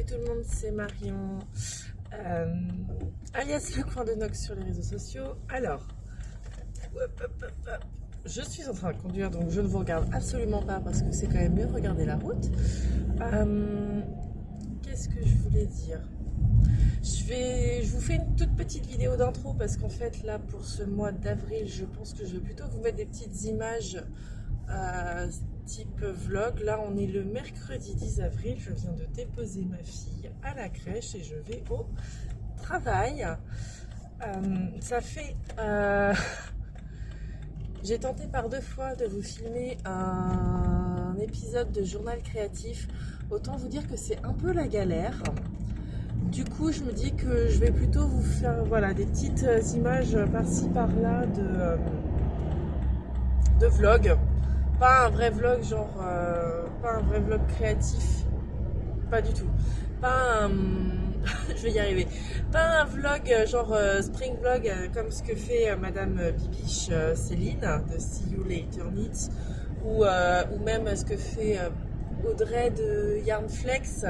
Salut tout le monde, c'est Marion, alias le coin de Nox sur les réseaux sociaux. Alors, je suis en train de conduire, donc je ne vous regarde absolument pas parce que c'est quand même mieux de regarder la route. Qu'est-ce que je voulais dire? Je vous fais une toute petite vidéo d'intro parce qu'en fait là pour ce mois d'avril je pense que je vais plutôt vous mettre des petites images type vlog. Là on est le mercredi 10 avril, je viens de déposer ma fille à la crèche et je vais au travail. Ça fait j'ai tenté par 2 fois de vous filmer un épisode de journal créatif. Autant vous dire que c'est un peu la galère. Du coup, je me dis que je vais plutôt vous faire des petites images par-ci par-là de vlog. Pas un vrai vlog pas un vrai vlog créatif, pas du tout. Pas un, je vais y arriver. Pas un vlog spring vlog comme ce que fait Madame Bibiche Céline de See You Later Knit ou même ce que fait Audrey de Yarnflex.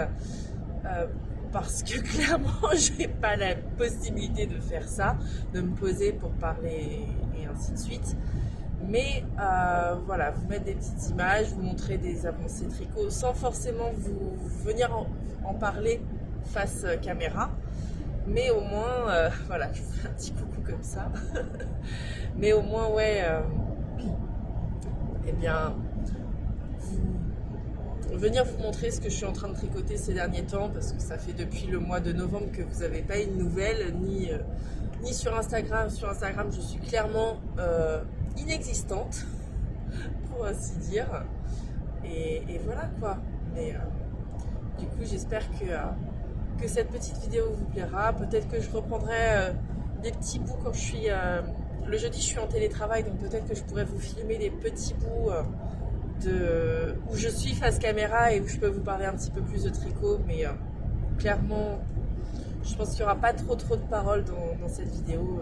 Parce que clairement, j'ai pas la possibilité de faire ça, de me poser pour parler et ainsi de suite. Mais voilà, vous mettre des petites images, vous montrer des avancées tricot sans forcément vous venir en parler face caméra. Mais au moins, voilà, je vous fais un petit coucou comme ça. Mais au moins, eh bien, venir vous montrer ce que je suis en train de tricoter ces derniers temps parce que ça fait depuis le mois de novembre que vous n'avez pas une nouvelle ni sur Instagram. Sur Instagram je suis clairement inexistante pour ainsi dire et voilà quoi. Mais du coup j'espère que cette petite vidéo vous plaira. Peut-être que je reprendrai des petits bouts quand je suis le jeudi je suis en télétravail, donc peut-être que je pourrais vous filmer des petits bouts où je suis face caméra et où je peux vous parler un petit peu plus de tricot, mais clairement je pense qu'il n'y aura pas trop de paroles dans cette vidéo,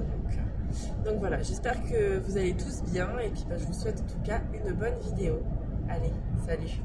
donc voilà, j'espère que vous allez tous bien et puis je vous souhaite en tout cas une bonne vidéo. Allez, salut.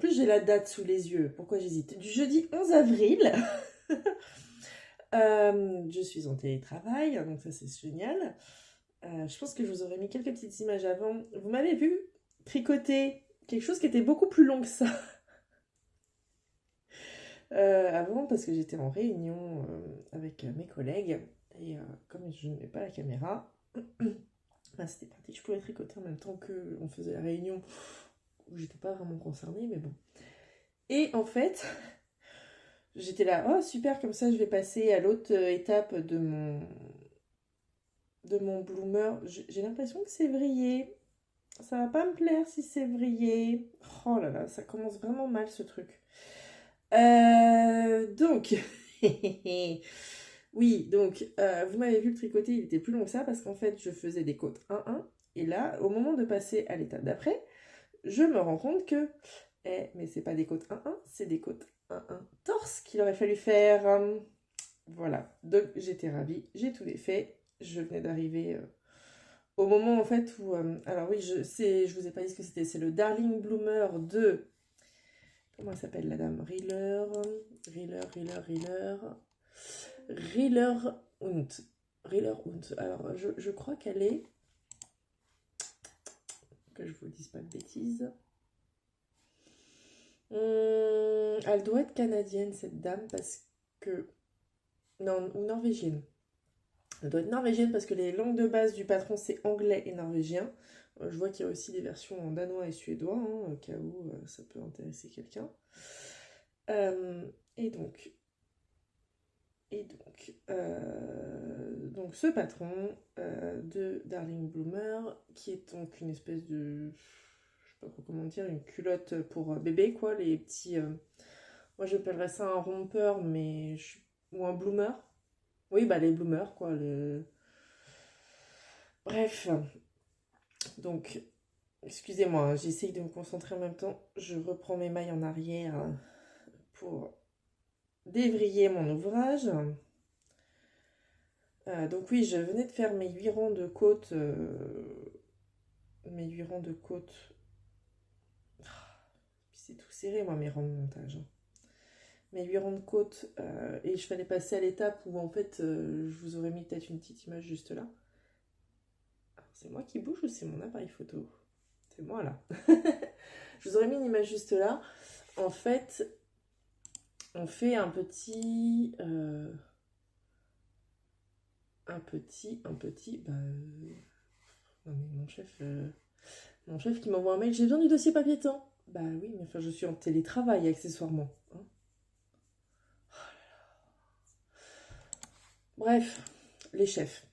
plus, j'ai la date sous les yeux. Pourquoi j'hésite? Du jeudi 11 avril. Je suis en télétravail, donc ça c'est génial. Je pense que je vous aurais mis quelques petites images avant. Vous m'avez vu tricoter quelque chose qui était beaucoup plus long que ça. Avant, parce que j'étais en réunion avec mes collègues. Et comme je n'avais pas la caméra, bah, c'était pratique. Je pouvais tricoter en même temps qu'on faisait la réunion où j'étais pas vraiment concernée, mais bon. Et en fait, j'étais là, oh super, comme ça je vais passer à l'autre étape de mon bloomer. J'ai l'impression que c'est vrillé. Ça va pas me plaire si c'est vrillé. Oh là là, ça commence vraiment mal ce truc. Donc, oui, donc vous m'avez vu le tricoter, il était plus long que ça parce qu'en fait je faisais des côtes 1-1 et là, au moment de passer à l'étape d'après, je me rends compte que, mais c'est pas des côtes 1-1, c'est des côtes 1-1 torse qu'il aurait fallu faire. Voilà, donc j'étais ravie, j'ai tout défait, je venais d'arriver au moment en fait où, alors oui, je vous ai pas dit ce que c'était, c'est le Darling Bloomer de, comment elle s'appelle la dame? Reeler Hunt. Reeler Hunt. Alors, je crois qu'elle est, que je vous dise pas de bêtises. Elle doit être canadienne, cette dame, parce que... Non, ou norvégienne. Elle doit être norvégienne parce que les langues de base du patron, c'est anglais et norvégien. Je vois qu'il y a aussi des versions en danois et suédois, hein, au cas où ça peut intéresser quelqu'un. Et donc, ce patron de Darling Bloomer, qui est donc une espèce de, je sais pas comment dire, une culotte pour bébé, quoi, les petits, moi j'appellerais ça un rompeur, mais ou un bloomer. Oui, bah les bloomers, quoi. Bref, donc, excusez-moi, hein, j'essaye de me concentrer en même temps. Je reprends mes mailles en arrière pour dévriller mon ouvrage. Donc oui, je venais de faire mes 8 rangs de côte. Mes 8 rangs de côte. C'est tout serré, moi, mes rangs de montage. Mes 8 rangs de côte. Et je fallait passer à l'étape où, en fait, je vous aurais mis peut-être une petite image juste là. C'est moi qui bouge ou c'est mon appareil photo? C'est moi, là. Je vous aurais mis une image juste là. En fait, on fait un petit... bah, non mais mon chef qui m'envoie un mail, j'ai besoin du dossier papier temps. Bah oui, mais enfin je suis en télétravail accessoirement. Hein. Bref, les chefs.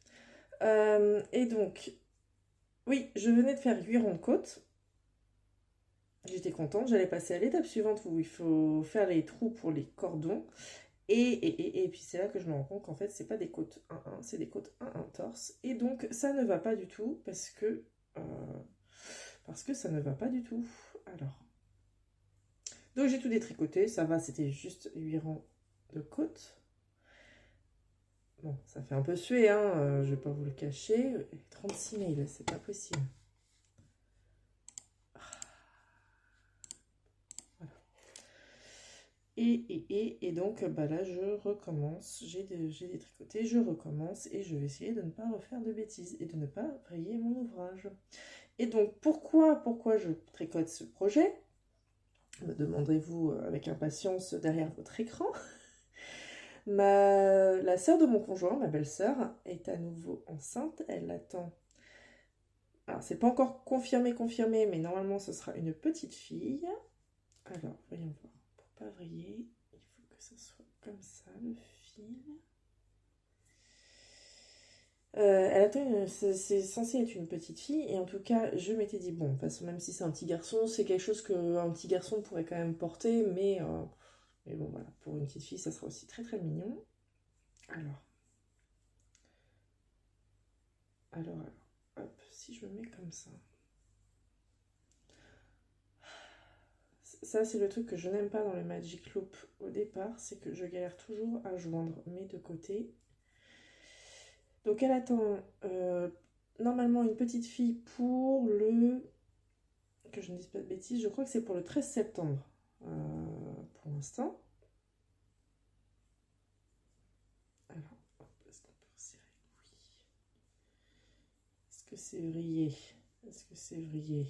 Et donc, oui, je venais de faire 8 ronds de côte. J'étais contente, j'allais passer à l'étape suivante où il faut faire les trous pour les cordons. Et puis c'est là que je me rends compte qu'en fait, c'est pas des côtes 1-1, c'est des côtes 1-1 torse. Et donc, ça ne va pas du tout parce que ça ne va pas du tout. Alors, donc j'ai tout détricoté, ça va, c'était juste 8 rangs de côte. Bon, ça fait un peu suer, hein, je vais pas vous le cacher. 36 mails, c'est pas possible. Voilà. Et donc, bah là, je recommence. J'ai détricoté, je recommence et je vais essayer de ne pas refaire de bêtises et de ne pas rayer mon ouvrage. Et donc, pourquoi je tricote ce projet? Me demanderez-vous avec impatience derrière votre écran. La sœur de mon conjoint, ma belle-sœur, est à nouveau enceinte. Elle attend. Alors, c'est pas encore confirmé, mais normalement, ce sera une petite fille. Alors, voyons voir. Pour pas vriller, il faut que ça soit comme ça, le fil. Elle attend, c'est censé être une petite fille, et en tout cas, je m'étais dit, bon, de toute façon, même si c'est un petit garçon, c'est quelque chose qu'un petit garçon pourrait quand même porter, mais bon, voilà, pour une petite fille, ça sera aussi très très mignon. Alors, hop, si je me mets comme ça. Ça, c'est le truc que je n'aime pas dans le Magic Loop au départ, c'est que je galère toujours à joindre mes deux côtés. Donc, elle attend normalement une petite fille pour le... Que je ne dise pas de bêtises, je crois que c'est pour le 13 septembre. l'instant. Alors, est-ce qu'on peut resserrer? Oui. Est-ce que c'est vrillé? Est-ce que c'est vrillé?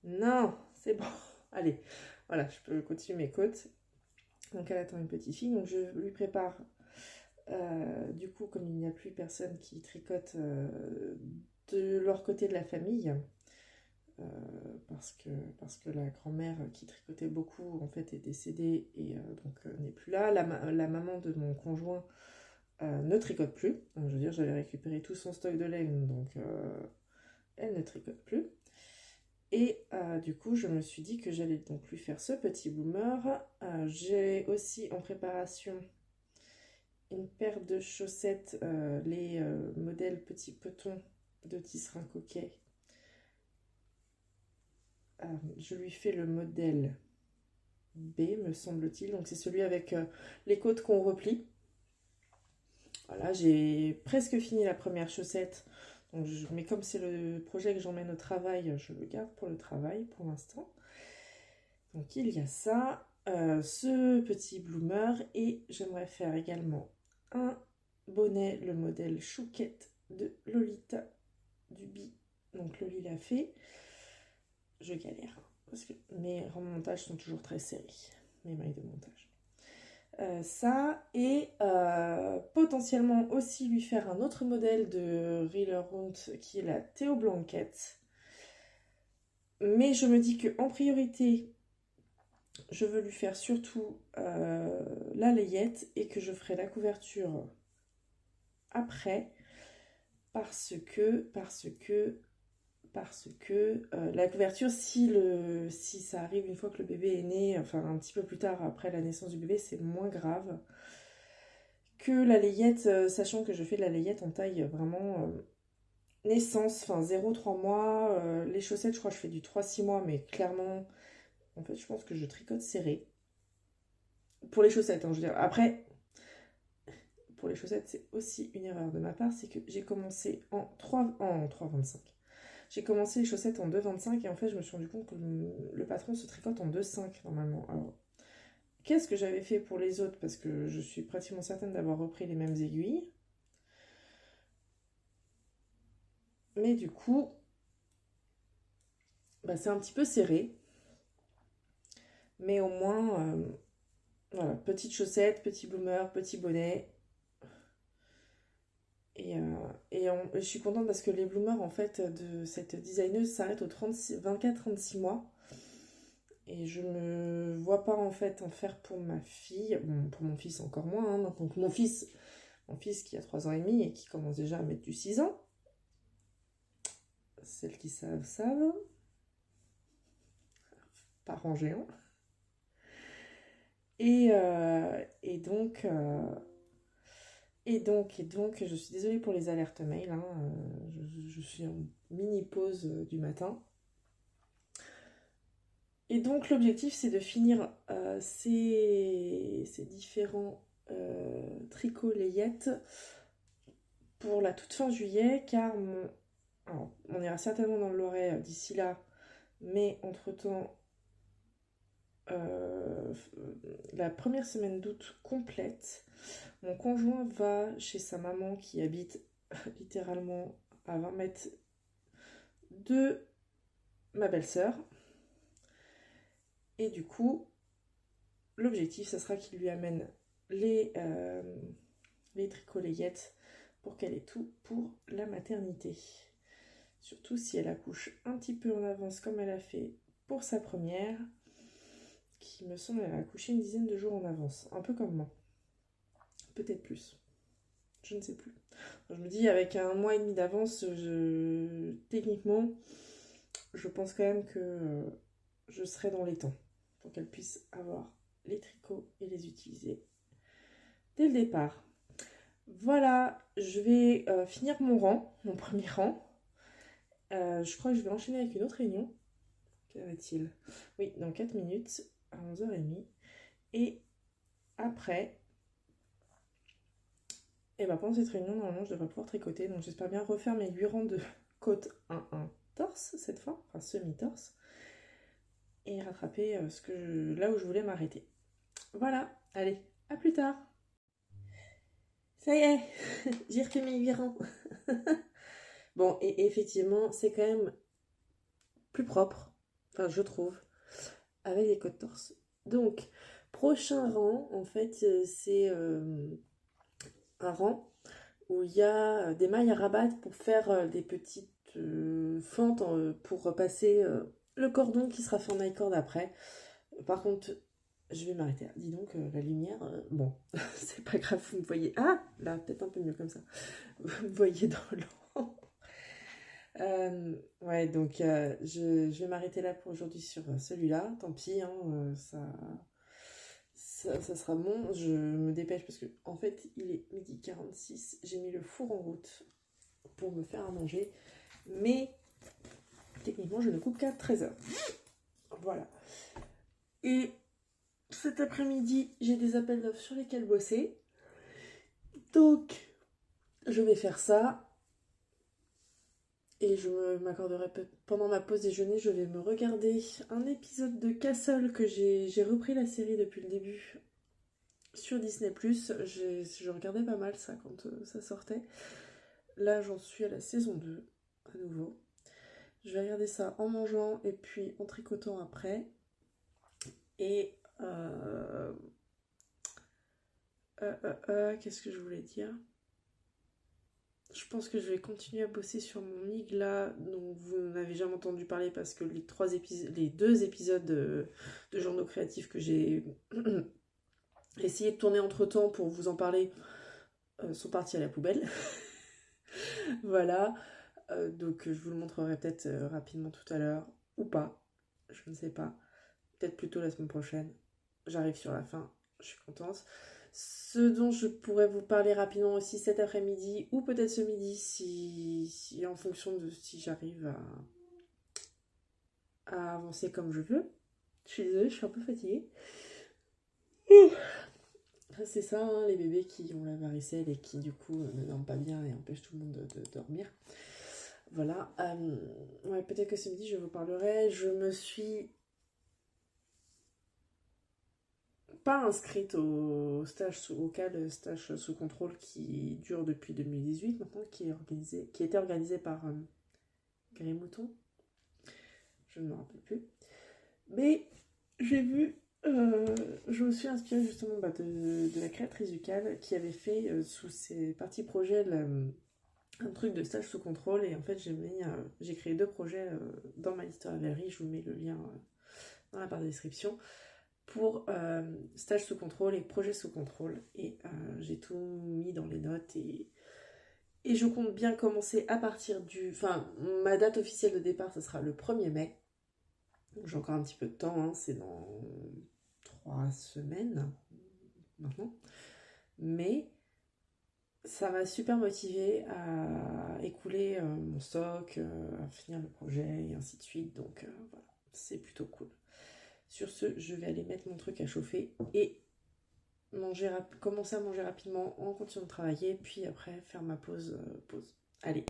Non, c'est bon. Allez, voilà, je peux continuer mes côtes. Donc elle attend une petite fille, donc je lui prépare, du coup, comme il n'y a plus personne qui tricote de leur côté de la famille, euh, parce que la grand-mère qui tricotait beaucoup, en fait, est décédée et donc n'est plus là. La maman de mon conjoint ne tricote plus. Donc, je veux dire, j'avais récupéré tout son stock de laine, donc elle ne tricote plus. Et du coup, je me suis dit que j'allais donc lui faire ce petit bloomer. J'ai aussi en préparation une paire de chaussettes, les modèles petits petons de tisserand coquet. Je lui fais le modèle B, me semble-t-il. Donc c'est celui avec les côtes qu'on replie. Voilà, j'ai presque fini la première chaussette. Donc mais comme c'est le projet que j'emmène au travail, je le garde pour le travail pour l'instant. Donc il y a ça, ce petit bloomer, et j'aimerais faire également un bonnet, le modèle Chouquette de Lolita Duby. Donc Loli l'a fait. Je galère, parce que mes remontages sont toujours très serrés, mes mailles de montage. Ça, et potentiellement aussi lui faire un autre modèle de Reeler Round qui est la Théo Blanquette. Mais je me dis qu'en priorité, je veux lui faire surtout la layette et que je ferai la couverture après parce que la couverture, si ça arrive une fois que le bébé est né, enfin un petit peu plus tard après la naissance du bébé, c'est moins grave que la layette, sachant que je fais de la layette en taille vraiment naissance, enfin 0-3 mois. Les chaussettes, je crois que je fais du 3-6 mois, mais clairement, en fait, je pense que je tricote serré. Pour les chaussettes, hein, je veux dire. Après, pour les chaussettes, c'est aussi une erreur de ma part, c'est que j'ai commencé en 3,25. J'ai commencé les chaussettes en 2,25 et en fait, je me suis rendu compte que le patron se tricote en 2,5 normalement. Alors, qu'est-ce que j'avais fait pour les autres? Parce que je suis pratiquement certaine d'avoir repris les mêmes aiguilles. Mais du coup, bah, c'est un petit peu serré. Mais au moins, voilà, petite chaussette, petit bloomer, petit bonnet. Et je suis contente parce que les bloomers en fait de cette designeuse s'arrêtent au 24-36 mois. Et je me vois pas en fait en faire pour ma fille. Bon, pour mon fils encore moins. Hein. Donc mon fils qui a 3 ans et demi et qui commence déjà à mettre du 6 ans. Celles qui savent, savent. Parents géants. Et donc... je suis désolée pour les alertes mail, hein, je suis en mini pause du matin. Et donc l'objectif c'est de finir ces différents tricots layettes pour la toute fin juillet, car alors, on ira certainement dans le Loiret d'ici là, mais entre-temps, la première semaine d'août complète, mon conjoint va chez sa maman qui habite littéralement à 20 mètres de ma belle-sœur. Et du coup, l'objectif, ça sera qu'il lui amène les tricots layettes pour qu'elle ait tout pour la maternité. Surtout si elle accouche un petit peu en avance comme elle a fait pour sa première, qui me semble elle a accouché une dizaine de jours en avance, un peu comme moi. Peut-être plus. Je ne sais plus. Je me dis, avec 1 mois et demi d'avance, techniquement, je pense quand même que je serai dans les temps pour qu'elle puisse avoir les tricots et les utiliser dès le départ. Voilà, je vais finir mon premier rang. Je crois que je vais enchaîner avec une autre réunion. Quelle heure est-il? Oui, dans 4 minutes, à 11h30. Et après... Et bah pendant cette réunion, normalement, je devrais pouvoir tricoter. Donc j'espère bien refaire mes 8 rangs de côte 1-1 torse cette fois, enfin semi-torse. Et rattraper là où je voulais m'arrêter. Voilà, allez, à plus tard. Ça y est, j'ai refait mes 8 rangs. Bon, et effectivement, c'est quand même plus propre, enfin je trouve, avec les codes torse. Donc, prochain rang, en fait, c'est un rang où il y a des mailles à rabattre pour faire des petites fentes pour passer le cordon qui sera fait en high-cord après. Par contre, je vais m'arrêter là. Dis donc, la lumière, bon, c'est pas grave, vous me voyez. Ah, là, peut-être un peu mieux comme ça. Vous me voyez dans l'eau. Ouais, donc je vais m'arrêter là pour aujourd'hui sur celui-là. Tant pis, hein, ça sera bon. Je me dépêche parce que, en fait, il est 12h46. J'ai mis le four en route pour me faire à manger. Mais techniquement, je ne coupe qu'à 13h. Voilà. Et cet après-midi, j'ai des appels d'offres sur lesquels bosser. Donc, je vais faire ça. Et je m'accorderai pendant ma pause déjeuner, je vais me regarder un épisode de Castle que j'ai repris la série depuis le début sur Disney+. Je regardais pas mal ça quand ça sortait. Là, j'en suis à la saison 2, à nouveau. Je vais regarder ça en mangeant et puis en tricotant après. Et qu'est-ce que je voulais dire ? Je pense que je vais continuer à bosser sur mon Migla, dont vous n'avez jamais entendu parler parce que les 2 épisodes de journaux créatifs que j'ai essayé de tourner entre temps pour vous en parler sont partis à la poubelle. Voilà, donc je vous le montrerai peut-être rapidement tout à l'heure, ou pas, je ne sais pas, peut-être plutôt la semaine prochaine. J'arrive sur la fin, je suis contente. Ce dont je pourrais vous parler rapidement aussi cet après-midi, ou peut-être ce midi, si en fonction de si j'arrive à avancer comme je veux. Je suis désolée, je suis un peu fatiguée. C'est ça, hein, les bébés qui ont la varicelle et qui du coup ne dorment pas bien et empêchent tout le monde de dormir. Voilà. Ouais, peut-être que ce midi je vous parlerai. Je me suis pas inscrite au stage CAL, stage sous contrôle qui dure depuis 2018 maintenant, qui a été organisé par Gris Mouton. Je ne me rappelle plus. Mais j'ai vu, je me suis inspirée justement de la créatrice du CAL qui avait fait sous ses parties projets un truc de stage sous contrôle. Et en fait, j'ai créé 2 projets dans ma liste à Valérie. Je vous mets le lien dans la barre de description. Pour stage sous contrôle et projet sous contrôle. Et j'ai tout mis dans les notes et je compte bien commencer à partir ma date officielle de départ, ce sera le 1er mai. Donc j'ai encore un petit peu de temps, hein, c'est dans 3 semaines maintenant. Mais ça m'a super motivée à écouler mon stock, à finir le projet et ainsi de suite. Donc voilà, c'est plutôt cool. Sur ce, je vais aller mettre mon truc à chauffer et commencer à manger rapidement en continuant de travailler, puis après faire ma pause. Allez.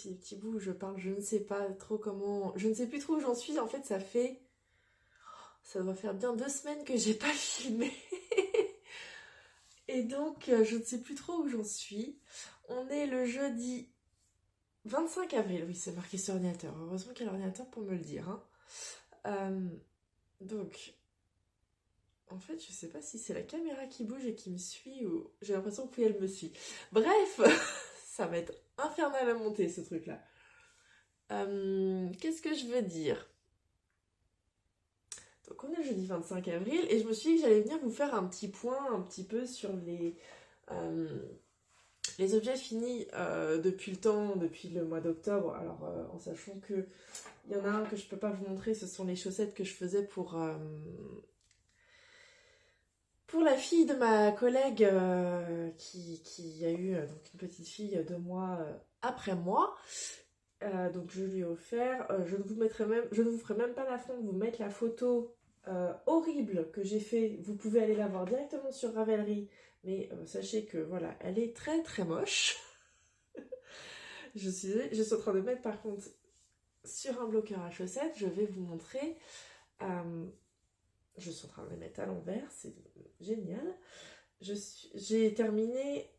si les petits bouts où je parle, je ne sais pas trop comment... Je ne sais plus trop où j'en suis. En fait, ça doit faire bien 2 semaines que j'ai pas filmé. Et donc, je ne sais plus trop où j'en suis. On est le jeudi 25 avril. Oui, c'est marqué sur l'ordinateur. Heureusement qu'il y a l'ordinateur pour me le dire. Hein. Donc, en fait, je sais pas si c'est la caméra qui bouge et qui me suit ou... J'ai l'impression que oui, elle me suit. Bref, ça va être infernal à monter, ce truc-là. Qu'est-ce que je veux dire? Donc, on est le jeudi 25 avril et je me suis dit que j'allais venir vous faire un petit point un petit peu sur les objets finis depuis le mois d'octobre. Alors, en sachant que il y en a un que je peux pas vous montrer, ce sont les chaussettes que je faisais pour la fille de ma collègue qui a eu donc une petite fille 2 mois après moi. Donc je lui ai offert. Je ne vous ferai même pas l'affront de vous mettre la photo horrible que j'ai fait. Vous pouvez aller la voir directement sur Ravelry. Mais sachez que voilà, elle est très très moche. Je suis en train de mettre par contre sur un bloqueur à chaussettes. Je vais vous montrer. Je suis en train de les mettre à l'envers. C'est génial. J'ai terminé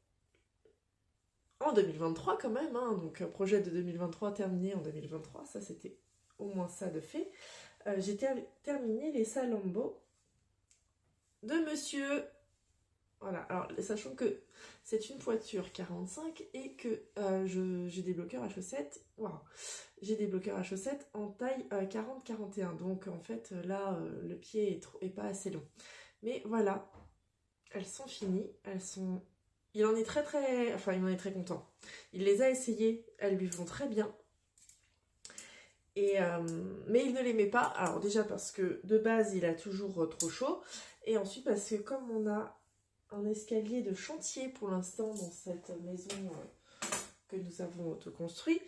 en 2023 quand même. Hein, donc projet de 2023 terminé en 2023. Ça c'était au moins ça de fait. J'ai terminé les Salambo de monsieur... Voilà, alors sachant que c'est une pointure 45 et que j'ai des bloqueurs à chaussettes. Waouh, j'ai des bloqueurs à chaussettes en taille 40-41. Donc en fait là le pied est pas assez long. Mais voilà, elles sont finies, il en est très content. Il les a essayées, elles lui vont très bien. Mais il ne les met pas. Alors déjà parce que de base il a toujours trop chaud. Et ensuite parce que comme on a un escalier de chantier pour l'instant dans cette maison que nous avons autoconstruit,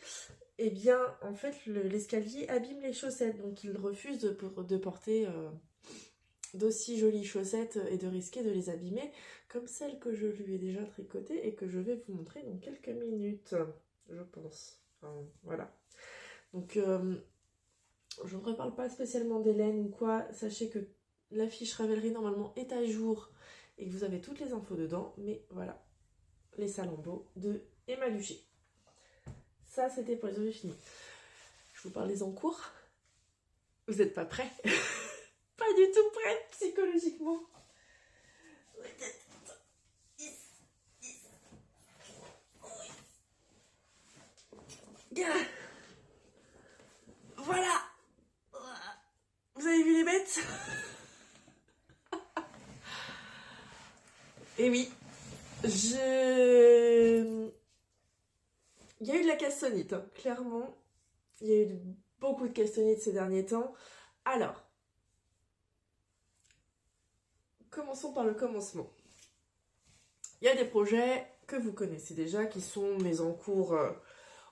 et bien en fait l'escalier abîme les chaussettes. Donc il refuse de porter d'aussi jolies chaussettes et de risquer de les abîmer comme celles que je lui ai déjà tricotées et que je vais vous montrer dans quelques minutes, je pense. Enfin, voilà. Donc, je ne reparle pas spécialement d'Hélène ou quoi. Sachez que la fiche Ravelry, normalement, est à jour et que vous avez toutes les infos dedans. Mais voilà, les Salambo de Emma Duché. Ça, c'était pour les objets finis. Je vous parle des encours. Vous n'êtes pas prêts? Pas du tout prête psychologiquement. Voilà. Vous avez vu les bêtes? Et oui, il y a eu de la cassonite, hein. Clairement. Il y a eu beaucoup de cassonite ces derniers temps. Alors, commençons par le commencement. Il y a des projets que vous connaissez déjà, qui sont mes encours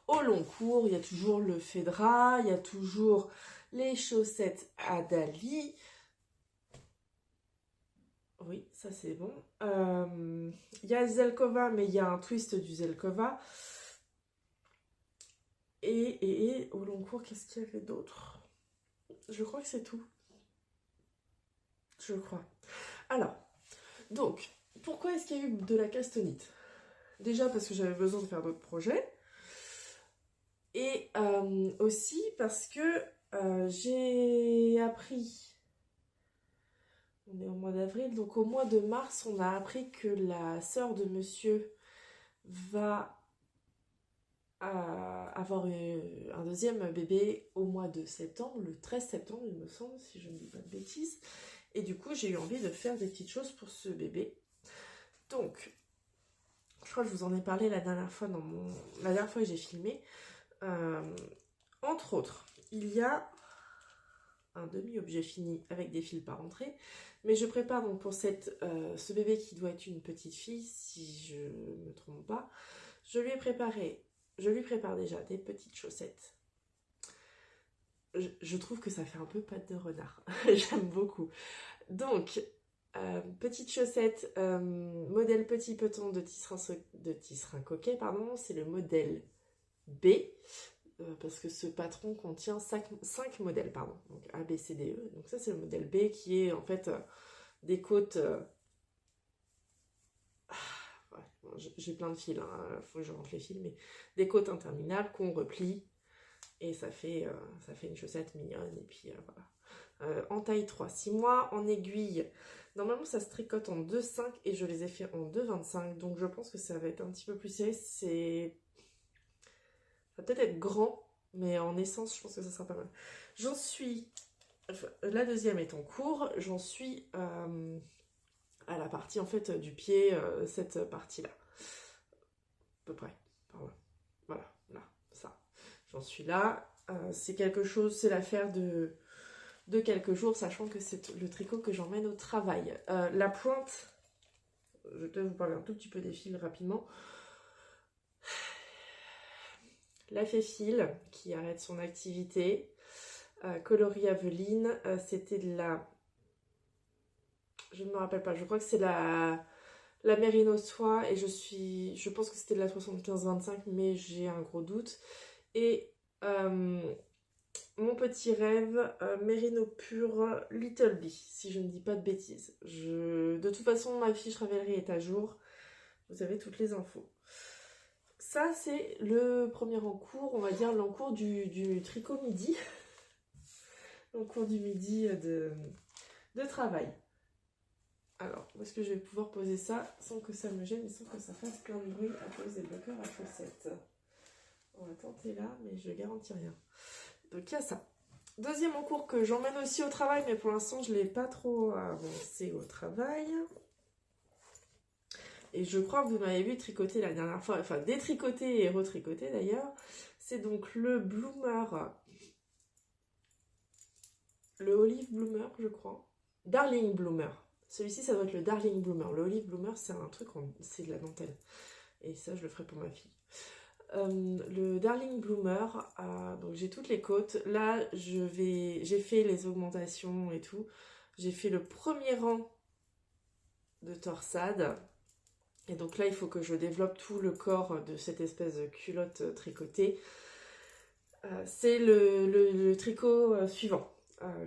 au long cours. Il y a toujours le Fedra, il y a toujours les chaussettes à Dali. Oui, ça c'est bon. Il y a Zelkova, mais il y a un twist du Zelkova. Et au long cours, qu'est-ce qu'il y avait d'autre? Je crois que c'est tout. Je crois. Alors, donc, pourquoi est-ce qu'il y a eu de la castanite? Déjà parce que j'avais besoin de faire d'autres projets. Et aussi parce que j'ai appris... On est au mois d'avril, donc au mois de mars, on a appris que la sœur de monsieur va avoir un deuxième bébé au mois de septembre, le 13 septembre il me semble, si je ne dis pas de bêtises. Et du coup j'ai eu envie de faire des petites choses pour ce bébé. Donc, je crois que je vous en ai parlé la dernière fois que j'ai filmé. Entre autres, il y a un demi-objet fini avec des fils par entrée. Mais je prépare donc pour ce bébé qui doit être une petite fille, si je ne me trompe pas. Je lui prépare déjà des petites chaussettes. Je trouve que ça fait un peu patte de renard. J'aime beaucoup. Donc, petites chaussettes, modèle petit peton de tisserand coquet, pardon. C'est le modèle B, parce que ce patron contient 5 modèles, pardon. Donc A, B, C, D, E. Donc ça, c'est le modèle B qui est en fait des côtes... ouais, bon, j'ai plein de fils, il faut que je rentre les fils, mais des côtes interminables qu'on replie et ça fait une chaussette mignonne. Et puis voilà. En taille 3, 6 mois, en aiguille. Normalement, ça se tricote en 2,5 et je les ai fait en 2,25. Donc je pense que ça va être un petit peu plus serré. Ça va peut-être être grand, mais en essence, je pense que ça sera pas mal. J'en suis... La deuxième est en cours. J'en suis à la partie en fait du pied, cette partie-là. À peu près. Voilà, là, ça. J'en suis là. C'est quelque chose, c'est l'affaire de quelques jours, sachant que c'est le tricot que j'emmène au travail. La pointe, je vais vous parler un tout petit peu des fils rapidement. La Féfile qui arrête son activité, coloris Aveline, c'était de la... Je ne me rappelle pas, je crois que c'est la Merino Soie et je pense que c'était de la 75-25, mais j'ai un gros doute. Et mon petit rêve, Merino Pure Little Bee, si je ne dis pas de bêtises. De toute façon, ma fiche Ravelry est à jour, vous avez toutes les infos. Ça, c'est le premier encours, on va dire l'encours du tricot midi. L'encours du midi de travail. Alors, où est-ce que je vais pouvoir poser ça sans que ça me gêne et sans que ça fasse plein de bruit à cause des bloqueurs à chaussettes? On va tenter là, mais je garantis rien. Donc, il y a ça. Deuxième encours que j'emmène aussi au travail, mais pour l'instant, je ne l'ai pas trop avancé au travail. Et je crois que vous m'avez vu tricoter la dernière fois, enfin détricoter et retricoter d'ailleurs. C'est donc le Bloomer, le Olive Bloomer, je crois. Darling Bloomer. Celui-ci, ça doit être le Darling Bloomer. Le Olive Bloomer, c'est un truc, c'est de la dentelle. Et ça, je le ferai pour ma fille. Le Darling Bloomer, donc j'ai toutes les côtes. Là, j'ai fait les augmentations et tout. J'ai fait le premier rang de torsade. Et donc là, il faut que je développe tout le corps de cette espèce de culotte tricotée. C'est le tricot suivant.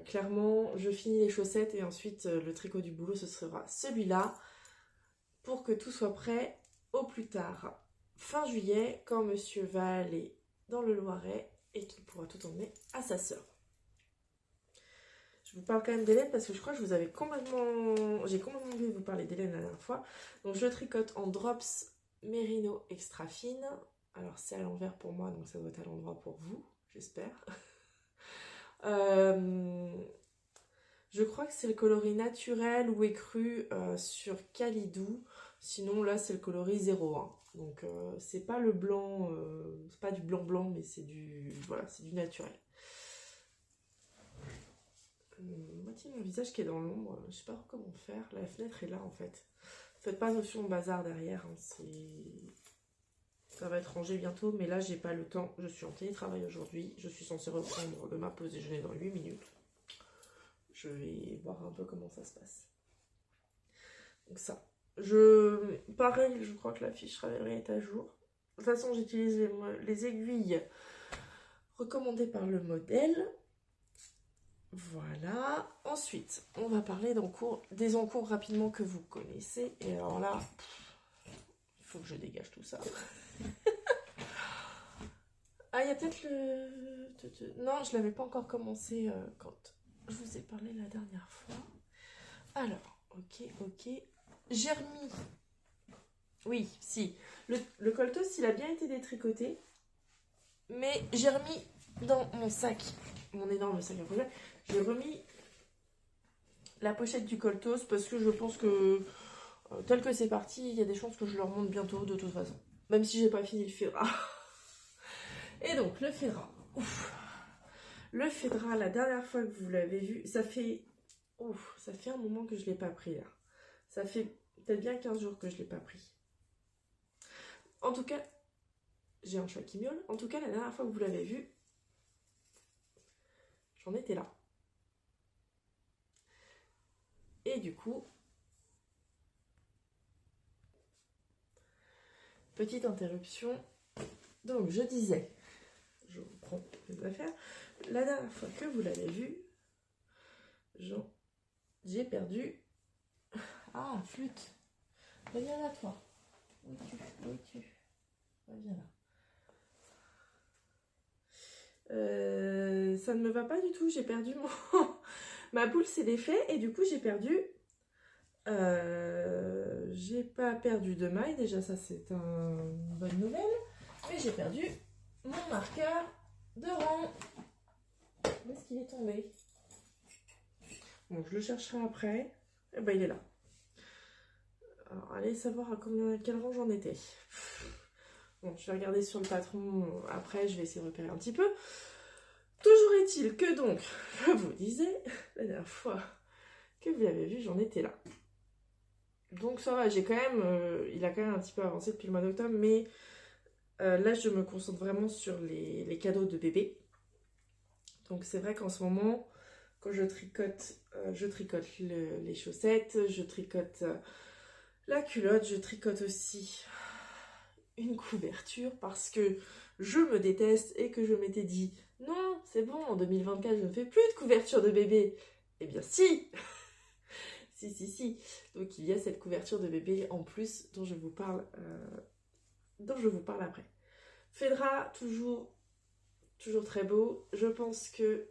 Clairement, je finis les chaussettes et ensuite le tricot du boulot, ce sera celui-là. Pour que tout soit prêt au plus tard. Fin juillet, quand monsieur va aller dans le Loiret et qu'il pourra tout emmener à sa sœur. Je vous parle quand même d'Hélène parce que je crois que je vous avais complètement... J'ai complètement oublié de vous parler d'Hélène la dernière fois. Donc je tricote en Drops Merino extra fine. Alors c'est à l'envers pour moi, donc ça doit être à l'endroit pour vous, j'espère. Je crois que c'est le coloris naturel ou écru sur Calidou. Sinon là c'est le coloris 01. Donc c'est pas le blanc, c'est pas du blanc mais c'est du... Voilà, c'est du naturel. Moitié de mon visage qui est dans l'ombre, je sais pas comment faire, la fenêtre est là en fait. Faites pas attention au bazar derrière, hein. Ça va être rangé bientôt, mais là j'ai pas le temps, je suis en télétravail aujourd'hui, je suis censée reprendre de ma pause déjeuner dans 8 minutes. Je vais voir un peu comment ça se passe. Donc ça, pareil, je crois que la fiche Ravelry est à jour. De toute façon j'utilise les aiguilles recommandées par le modèle. Voilà. Ensuite, on va parler des encours rapidement que vous connaissez. Et alors là, il faut que je dégage tout ça. Ah, il y a peut-être le... Non, je l'avais pas encore commencé quand je vous ai parlé la dernière fois. Alors, ok. J'ai remis... Oui, si. Le coltos, il a bien été détricoté. Mais j'ai remis dans mon sac, mon énorme sac à projet, j'ai remis la pochette du coltos parce que je pense que tel que c'est parti, il y a des chances que je le remonte bientôt de toute façon. Même si j'ai pas fini le Fedra. Et donc le Fedra. Ouf. Le Fedra, la dernière fois que vous l'avez vu, ça fait un moment que je l'ai pas pris là. Ça fait peut-être bien 15 jours que je l'ai pas pris. En tout cas, j'ai un chat qui miaule. En tout cas, la dernière fois que vous l'avez vu, j'en étais là. Et du coup, petite interruption. Donc, je disais, patron des affaires. La dernière fois que vous l'avez vu, j'ai perdu... Ah, flûte. Reviens là, toi. Où es-tu? Où es-tu? Reviens là. Ça ne me va pas du tout, j'ai perdu mon... ma boule s'est défait et du coup j'ai perdu... j'ai pas perdu de maille, déjà ça c'est une bonne nouvelle, mais j'ai perdu mon marqueur de rang. Où est-ce qu'il est tombé? Bon, je le chercherai après. Et ben il est là. Alors allez savoir à quel rang j'en étais. Bon, je vais regarder sur le patron après, je vais essayer de repérer un petit peu. Toujours est-il que donc, je vous disais, la dernière fois que vous l'avez vu, j'en étais là. Donc ça va, j'ai quand même, il a quand même un petit peu avancé depuis le mois d'octobre, mais là je me concentre vraiment sur les cadeaux de bébé. Donc c'est vrai qu'en ce moment, quand je tricote les chaussettes, je tricote la culotte, je tricote aussi une couverture parce que je me déteste et que je m'étais dit non, c'est bon, en 2024 je ne fais plus de couverture de bébé. Eh bien si. Si. Donc il y a cette couverture de bébé en plus dont je vous parle après. Phèdra, toujours très beau. Je pense que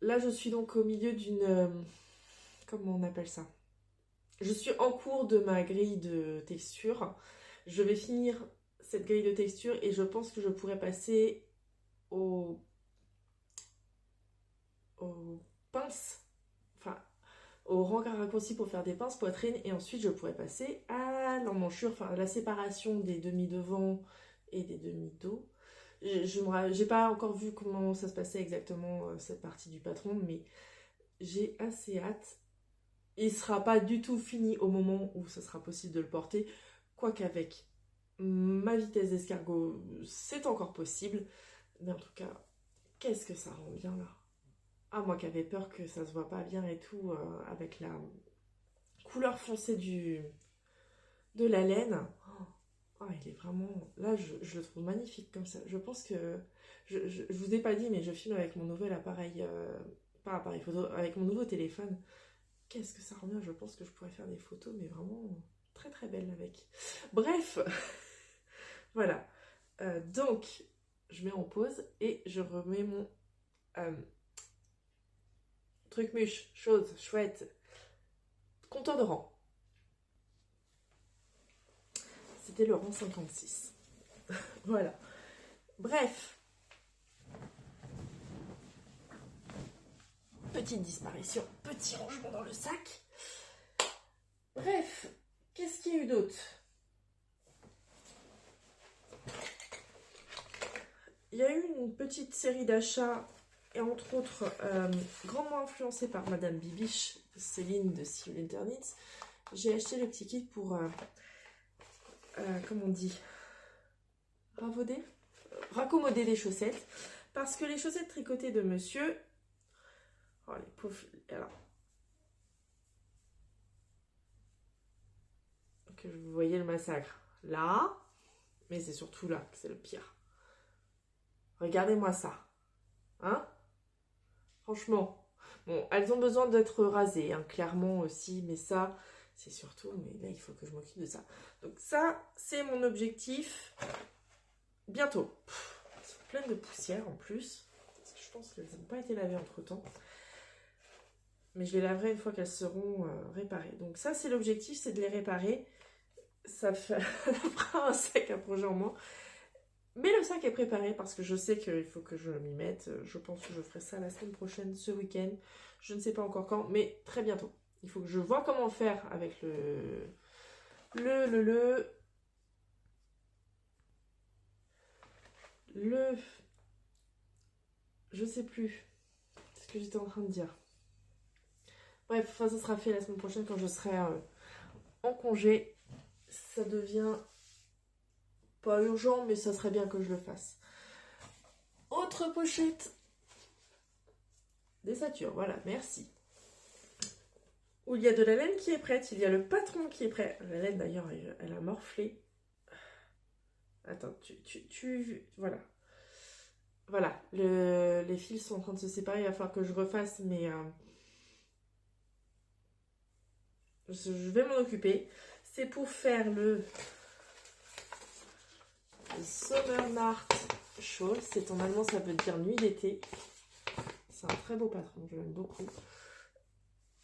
là je suis donc au milieu d'une... comment on appelle ça? Je suis en cours de ma grille de texture. Je vais finir cette grille de texture et je pense que je pourrais passer aux pinces, enfin au rang à raccourci pour faire des pinces poitrine, et ensuite je pourrais passer à l'emmanchure, enfin à la séparation des demi-devant et des demi-dos. J'ai pas encore vu comment ça se passait exactement cette partie du patron, mais j'ai assez hâte. Il sera pas du tout fini au moment où ce sera possible de le porter, quoique avec ma vitesse d'escargot c'est encore possible, mais en tout cas qu'est-ce que ça rend bien là. Ah, moi qui avais peur que ça se voit pas bien et tout, avec la couleur foncée de la laine. Oh, il est vraiment... Là, je le trouve magnifique comme ça. Je pense que... Je vous ai pas dit, mais je filme avec mon nouvel appareil... pas appareil photo, avec mon nouveau téléphone. Qu'est-ce que ça rend bien. Je pense que je pourrais faire des photos, mais vraiment très très belles avec. Bref. Voilà. Donc, je mets en pause et je remets mon... truc mûche, chose, chouette, compteur de rang. C'était le rang 56. Voilà. Bref. Petite disparition, petit rangement dans le sac. Bref, qu'est-ce qu'il y a eu d'autre? Il y a eu une petite série d'achats, et entre autres, grandement influencée par Madame Bibiche, Céline de See You L'Internit. J'ai acheté le petit kit pour, comment on dit, raccommoder les chaussettes. Parce que les chaussettes tricotées de monsieur, oh les pauvres, alors, que vous voyez le massacre, là, mais c'est surtout là que c'est le pire. Regardez-moi ça, hein? Franchement, bon, elles ont besoin d'être rasées, hein, clairement aussi, mais ça, c'est surtout, mais là, il faut que je m'occupe de ça. Donc ça, c'est mon objectif, bientôt. Elles sont pleines de poussière en plus, je pense qu'elles n'ont pas été lavées entre-temps, mais je les laverai une fois qu'elles seront réparées. Donc ça, c'est l'objectif, c'est de les réparer. Ça fera un sac à projet en moins. Mais le sac est préparé parce que je sais qu'il faut que je m'y mette. Je pense que je ferai ça la semaine prochaine, ce week-end. Je ne sais pas encore quand, mais très bientôt. Il faut que je vois comment faire avec je sais plus ce que j'étais en train de dire. Bref, ça sera fait la semaine prochaine quand je serai en congé. Ça devient pas urgent, mais ça serait bien que je le fasse. Autre pochette. Des satures, voilà, merci. Où il y a de la laine qui est prête, il y a le patron qui est prêt. La laine d'ailleurs, elle a morflé. Attends, voilà. Voilà, les fils sont en train de se séparer, il va falloir que je refasse, mais je vais m'en occuper. C'est pour faire le Sommernacht Shawl. C'est en allemand, ça veut dire nuit d'été. C'est un très beau patron, je l'aime beaucoup.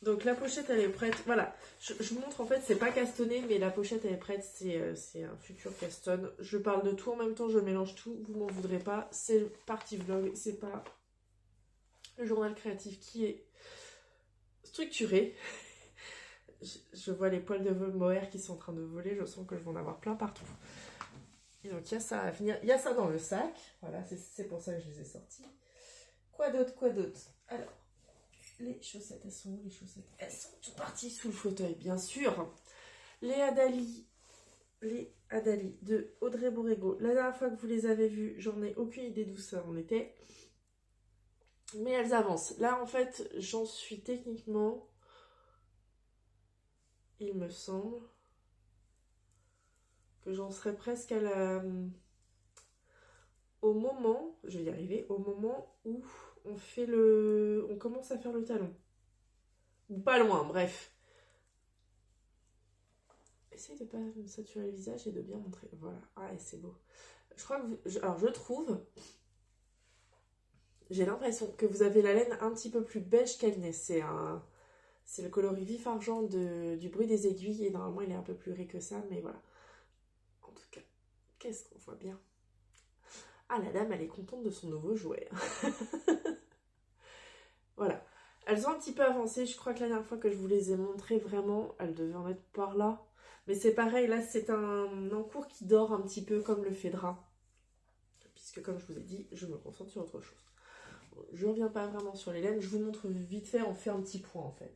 Donc la pochette, elle est prête. Voilà, je vous montre, en fait, c'est pas castonné, mais la pochette, elle est prête. C'est un futur caston. Je parle de tout en même temps, je mélange tout. Vous m'en voudrez pas. C'est le party vlog, c'est pas le journal créatif qui est structuré. Je vois les poils de mohair qui sont en train de voler. Je sens que je vais en avoir plein partout. Et donc il y a ça à venir. Il y a ça dans le sac. Voilà, c'est pour ça que je les ai sortis. Quoi d'autre, quoi d'autre? Alors, les chaussettes, elles sont où les chaussettes? Elles sont toutes parties sous le fauteuil, bien sûr. Les Adali de Audrey Borrego. La dernière fois que vous les avez vues, j'en ai aucune idée d'où ça en était. Mais elles avancent. Là, en fait, j'en suis techniquement, il me semble, que j'en serais presque à la... Au moment, je vais y arriver, au moment où on commence à faire le talon. Ou pas loin, bref. Essaye de pas me saturer le visage et de bien montrer. Voilà, ah, c'est beau. Je crois que alors je trouve, j'ai l'impression que vous avez la laine un petit peu plus beige qu'elle n'est. C'est le coloris vif argent du bruit des aiguilles et normalement il est un peu plus gris que ça, mais voilà. En tout cas, qu'est-ce qu'on voit bien. Ah, la dame, elle est contente de son nouveau jouet. Voilà. Elles ont un petit peu avancé. Je crois que la dernière fois que je vous les ai montrées, vraiment, elles devaient en être par là. Mais c'est pareil, là, c'est un encours qui dort un petit peu comme le Fedra. Puisque, comme je vous ai dit, je me concentre sur autre chose. Bon, je ne reviens pas vraiment sur les laines. Je vous montre vite fait, on fait un petit point, en fait.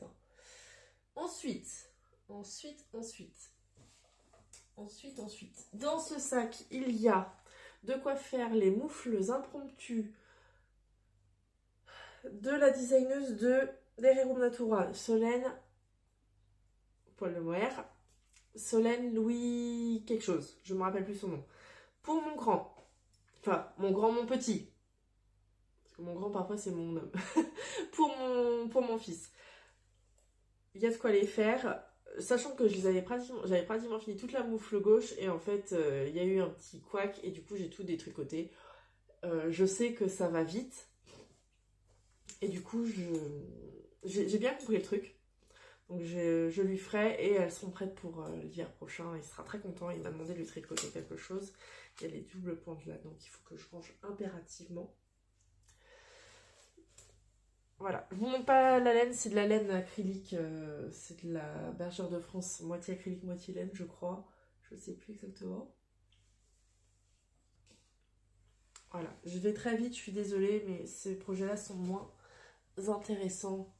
Ensuite. Dans ce sac, il y a de quoi faire les moufles impromptues de la designeuse de Rerum Natura, Solène, poil de mohair, Solène Louis quelque chose, je ne me rappelle plus son nom. Pour mon grand, enfin mon petit, parce que mon grand parfois c'est mon homme, pour mon fils. Il y a de quoi les faire, sachant que j'avais pratiquement fini toute la moufle gauche et en fait il y a eu un petit couac et du coup j'ai tout détricoté. Je sais que ça va vite. Et du coup, j'ai bien compris le truc. Donc je lui ferai et elles seront prêtes pour l'hiver prochain. Il sera très content. Il m'a demandé de lui tricoter quelque chose. Il y a les doubles pointes là, donc il faut que je range impérativement. Voilà. Je vous montre pas la laine, c'est de la laine acrylique. C'est de la Bergère de France, moitié acrylique, moitié laine, je crois. Je sais plus exactement. Voilà. Je vais très vite, je suis désolée, mais ces projets-là sont moins intéressants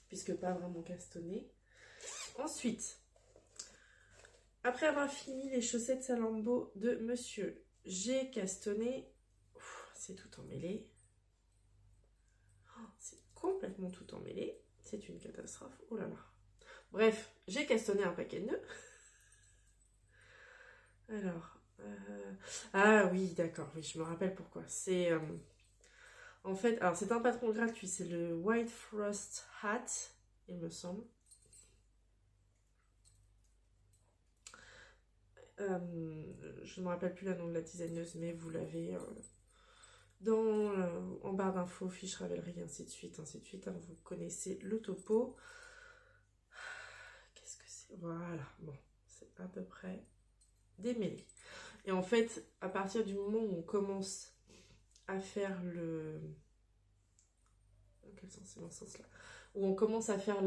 puisque pas vraiment castonné. Ensuite, après avoir fini les chaussettes Salambo de monsieur, j'ai castonné. C'est tout emmêlé. Oh, c'est complètement tout emmêlé. C'est une catastrophe. Oh là là. Bref, j'ai castonné un paquet de nœuds. Alors, ah oui, d'accord, oui, je me rappelle pourquoi. C'est en fait, alors c'est un patron gratuit, c'est le White Frost Hat, il me semble. Je ne me rappelle plus le nom de la designeuse, mais vous l'avez en barre d'infos, fiche Ravelry, ainsi de suite, hein, vous connaissez le topo. Qu'est-ce que c'est? Voilà, bon, c'est à peu près démêlé. Et en fait, à partir du moment où on commence à faire le... Dans quel sens? C'est dans ce sens-là. Où on commence à faire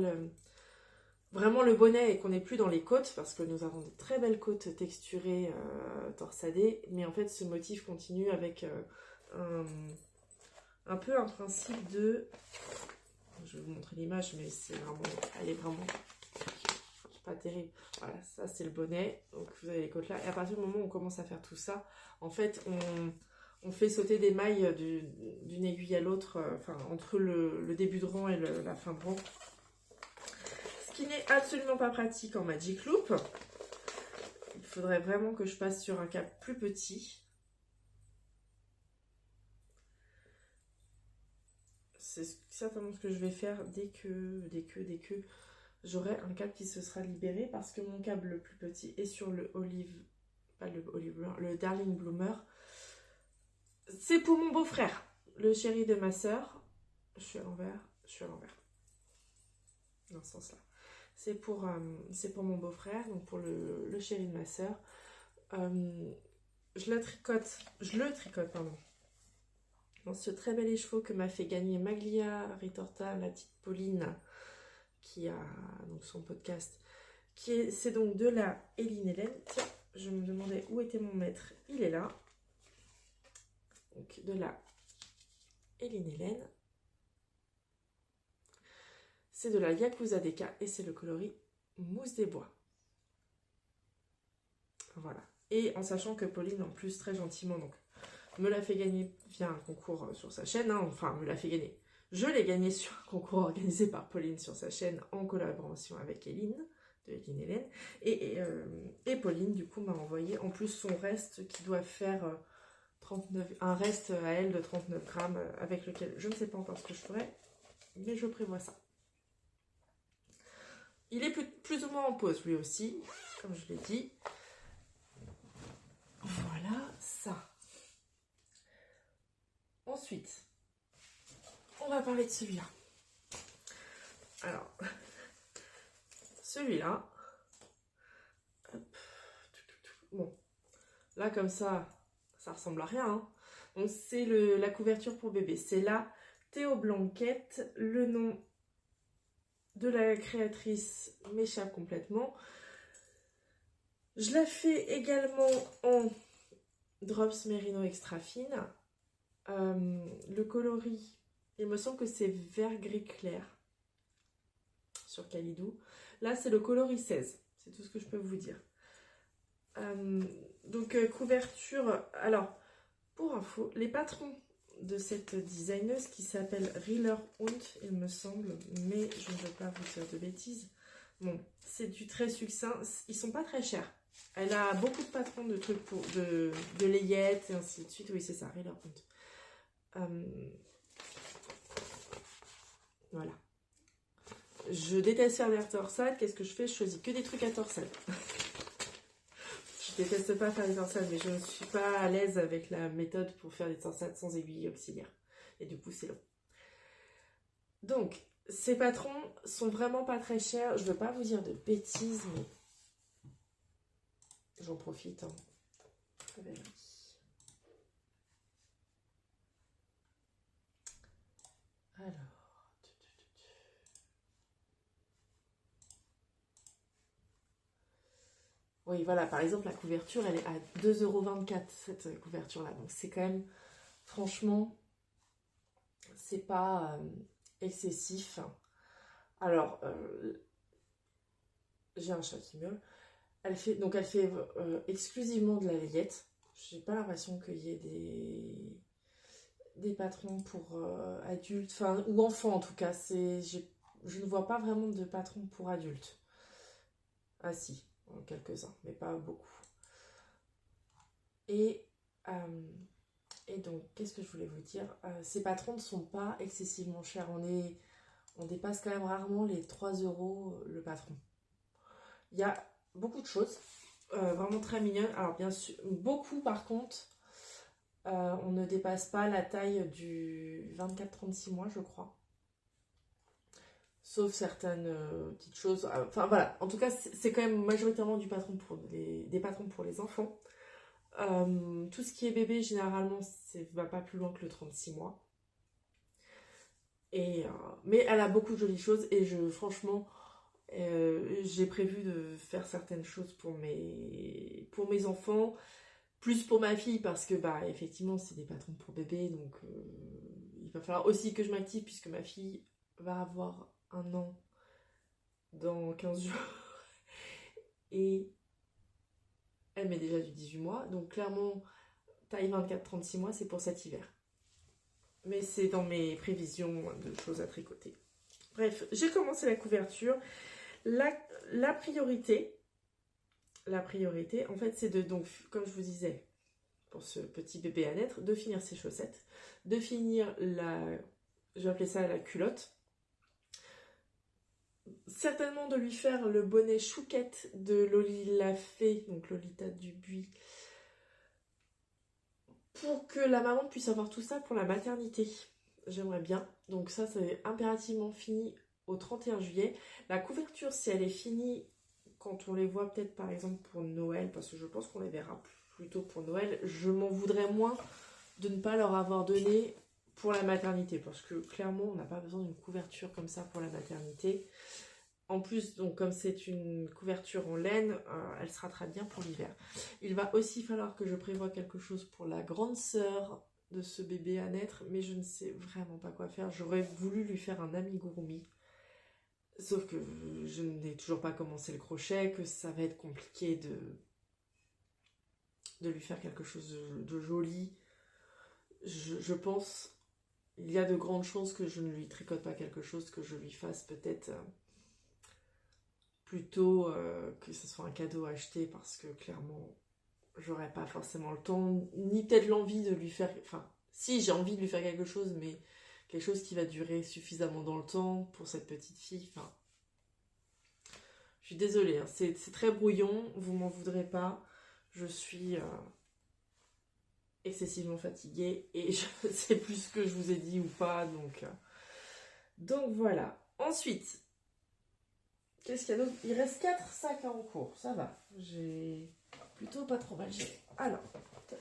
vraiment le bonnet et qu'on n'est plus dans les côtes, parce que nous avons de très belles côtes texturées, torsadées, mais en fait ce motif continue avec un peu un principe de... Je vais vous montrer l'image, mais c'est vraiment... Elle est vraiment pas terrible. Voilà, ça c'est le bonnet, donc vous avez les côtes là, et à partir du moment où on commence à faire tout ça, en fait on fait sauter des mailles d'une aiguille à l'autre, enfin entre le début de rang et la fin de rang. Ce qui n'est absolument pas pratique en Magic Loop. faudrait vraiment que je passe sur un cap plus petit. C'est certainement ce que je vais faire dès que j'aurai un cap qui se sera libéré, parce que mon câble le plus petit est sur le le Darling Bloomer. C'est pour mon beau-frère, le chéri de ma soeur. Je suis à l'envers. Dans ce sens-là. C'est pour mon beau-frère, donc pour le chéri de ma soeur. Je le tricote, pardon. Dans ce très bel écheveau que m'a fait gagner Maglia Ritorta, ma petite Pauline, qui a donc son podcast. C'est donc de la Hélène Hélène. Tiens, je me demandais où était mon maître. Il est là. Donc de la Hélène Hélène. C'est de la Yakuza Deka et c'est le coloris Mousse des Bois. Voilà. Et en sachant que Pauline, en plus, très gentiment, donc, me l'a fait gagner via un concours sur sa chaîne. Hein, enfin, me l'a fait gagner. Je l'ai gagné sur un concours organisé par Pauline sur sa chaîne en collaboration avec Hélène, de Hélène Hélène. Et Pauline, du coup, m'a envoyé en plus son reste qui doit faire 39, un reste à elle de 39 grammes avec lequel je ne sais pas encore ce que je ferai, mais je prévois ça. Il est plus ou moins en pause lui aussi, comme je l'ai dit. Voilà ça. Ensuite, on va parler de celui-là. Alors, celui-là. Bon, là comme ça ressemble à rien. Hein. Donc c'est la couverture pour bébé. C'est la Théo Blanquette. Le nom de la créatrice m'échappe complètement. Je la fais également en Drops Merino Extra Fine. Le coloris, il me semble que c'est vert gris clair sur Calidou. Là, c'est le coloris 16. C'est tout ce que je peux vous dire. Donc, couverture. Alors, pour info, les patrons de cette designeuse qui s'appelle Riller Hunt, il me semble, mais je ne veux pas vous dire de bêtises. Bon, c'est du très succinct. Ils sont pas très chers. Elle a beaucoup de patrons de trucs de layettes et ainsi de suite. Oui, c'est ça, Riller Hunt. Voilà. Je déteste faire des torsades. Qu'est-ce que je fais? Je choisis que des trucs à torsade. Je déteste pas faire des torsades, mais je ne suis pas à l'aise avec la méthode pour faire des torsades sans aiguille auxiliaire. Et du coup, c'est long. Donc, ces patrons sont vraiment pas très chers. Je veux pas vous dire de bêtises, mais j'en profite. Hein. Alors. Oui, voilà, par exemple, la couverture, elle est à 2,24 €, cette couverture-là. Donc, c'est quand même, franchement, c'est pas excessif. Alors, j'ai un chat qui meule. Elle fait exclusivement de la layette. J'ai pas l'impression qu'il y ait des patrons pour adultes, enfin, ou enfants en tout cas. Je ne vois pas vraiment de patrons pour adultes. Ah si. Quelques-uns, mais pas beaucoup. Et donc, qu'est-ce que je voulais vous dire? Ces patrons ne sont pas excessivement chers. On dépasse quand même rarement les 3 € le patron. Il y a beaucoup de choses, vraiment très mignonnes. Alors, bien sûr, beaucoup par contre, on ne dépasse pas la taille du 24-36 mois, je crois. Sauf certaines petites choses. Enfin voilà, en tout cas, c'est quand même majoritairement des patrons pour les enfants. Tout ce qui est bébé, généralement, va pas plus loin que le 36 mois. Mais elle a beaucoup de jolies choses et franchement, j'ai prévu de faire certaines choses pour mes enfants, plus pour ma fille parce que, effectivement, c'est des patrons pour bébé, donc il va falloir aussi que je m'active puisque ma fille va avoir 1 an dans 15 jours et elle met déjà du 18 mois, donc clairement taille 24-36 mois, c'est pour cet hiver, mais c'est dans mes prévisions de choses à tricoter. Bref, j'ai commencé la couverture. La priorité, la priorité, en fait, c'est de, donc, comme je vous disais, pour ce petit bébé à naître, de finir ses chaussettes, de finir je vais appeler ça la culotte, certainement de lui faire le bonnet chouquette de Lolita Fée, donc Lolita Dubuis, pour que la maman puisse avoir tout ça pour la maternité. J'aimerais bien. Donc ça, c'est impérativement fini au 31 juillet. La couverture, si elle est finie, quand on les voit peut-être par exemple pour Noël, parce que je pense qu'on les verra plutôt pour Noël, je m'en voudrais moins de ne pas leur avoir donné pour la maternité, parce que clairement, on n'a pas besoin d'une couverture comme ça pour la maternité. En plus, donc comme c'est une couverture en laine, elle sera très bien pour l'hiver. Il va aussi falloir que je prévoie quelque chose pour la grande sœur de ce bébé à naître, mais je ne sais vraiment pas quoi faire. J'aurais voulu lui faire un amigurumi, sauf que je n'ai toujours pas commencé le crochet, que ça va être compliqué de lui faire quelque chose de joli. Je pense, il y a de grandes chances que je ne lui tricote pas quelque chose, que je lui fasse peut-être plutôt que ce soit un cadeau acheté, parce que clairement, j'aurais pas forcément le temps, ni peut-être l'envie de lui faire... Enfin, si, j'ai envie de lui faire quelque chose, mais quelque chose qui va durer suffisamment dans le temps pour cette petite fille. Enfin, je suis désolée, hein, c'est très brouillon, vous m'en voudrez pas. Je suis excessivement fatiguée et je sais plus ce que je vous ai dit ou pas, donc voilà. Ensuite, qu'est-ce qu'il y a d'autre? Il reste 4 sacs en cours, ça va. J'ai plutôt pas trop mal géré. Alors, tac.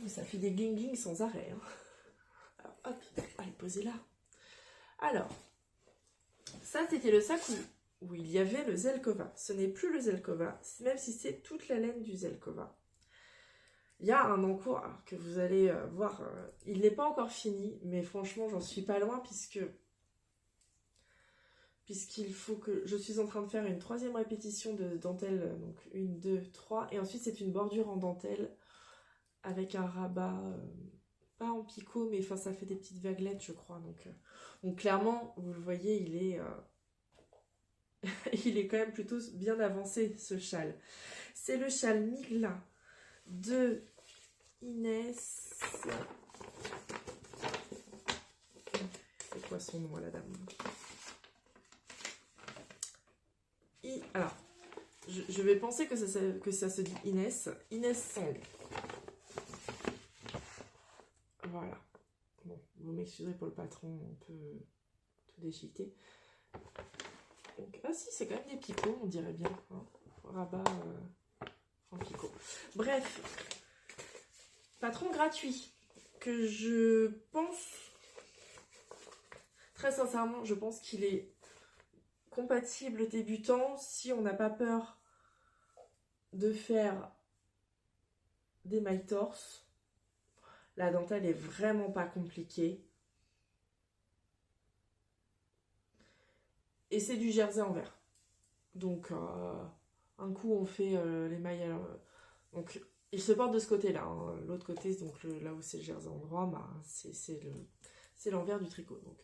Ça fait des gling-gling sans arrêt. Hein. Alors, hop, allez, posez là. Alors, ça c'était le sac où il y avait le Zelkova. Ce n'est plus le Zelkova, même si c'est toute la laine du Zelkova. Il y a un encours que vous allez voir. Il n'est pas encore fini, mais franchement, j'en suis pas loin puisqu'il faut que... Je suis en train de faire une 3e répétition de dentelle, donc 1, 2, 3, et ensuite c'est une bordure en dentelle avec un rabat, pas en picot, mais enfin ça fait des petites vaguelettes, je crois. Donc clairement, vous le voyez, il est, il est quand même plutôt bien avancé, ce châle. C'est le châle Migla de Inès. C'est quoi son nom, la dame? Alors, je vais penser que ça se dit Inès. Inès Sang. Voilà. Bon, vous m'excuserez pour le patron un peu tout déchiqueté. Donc, ah si, c'est quand même des picots, on dirait bien. Hein. Rabat en picot. Bref, patron gratuit. Que je pense, très sincèrement, je pense qu'il est compatible débutant si on n'a pas peur de faire des mailles torse. La dentelle est vraiment pas compliquée. Et c'est du jersey en vert. Donc, un coup, on fait les mailles... donc, il se porte de ce côté-là. Hein. L'autre côté, donc là où c'est le jersey en droit, bah, c'est l'envers du tricot. Donc,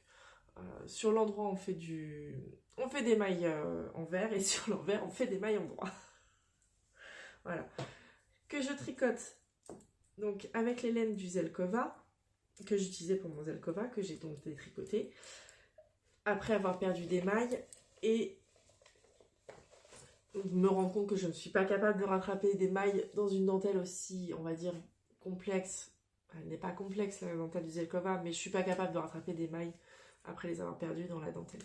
sur l'endroit, on fait des mailles en vert, et sur l'envers, on fait des mailles en droit. Voilà. Que je tricote donc avec les laines du Zelkova, que j'utilisais pour mon Zelkova, que j'ai donc détricoté, après avoir perdu des mailles, et me rends compte que je ne suis pas capable de rattraper des mailles dans une dentelle aussi, on va dire, complexe. Elle n'est pas complexe, la dentelle du Zelkova, mais je ne suis pas capable de rattraper des mailles après les avoir perdues dans la dentelle.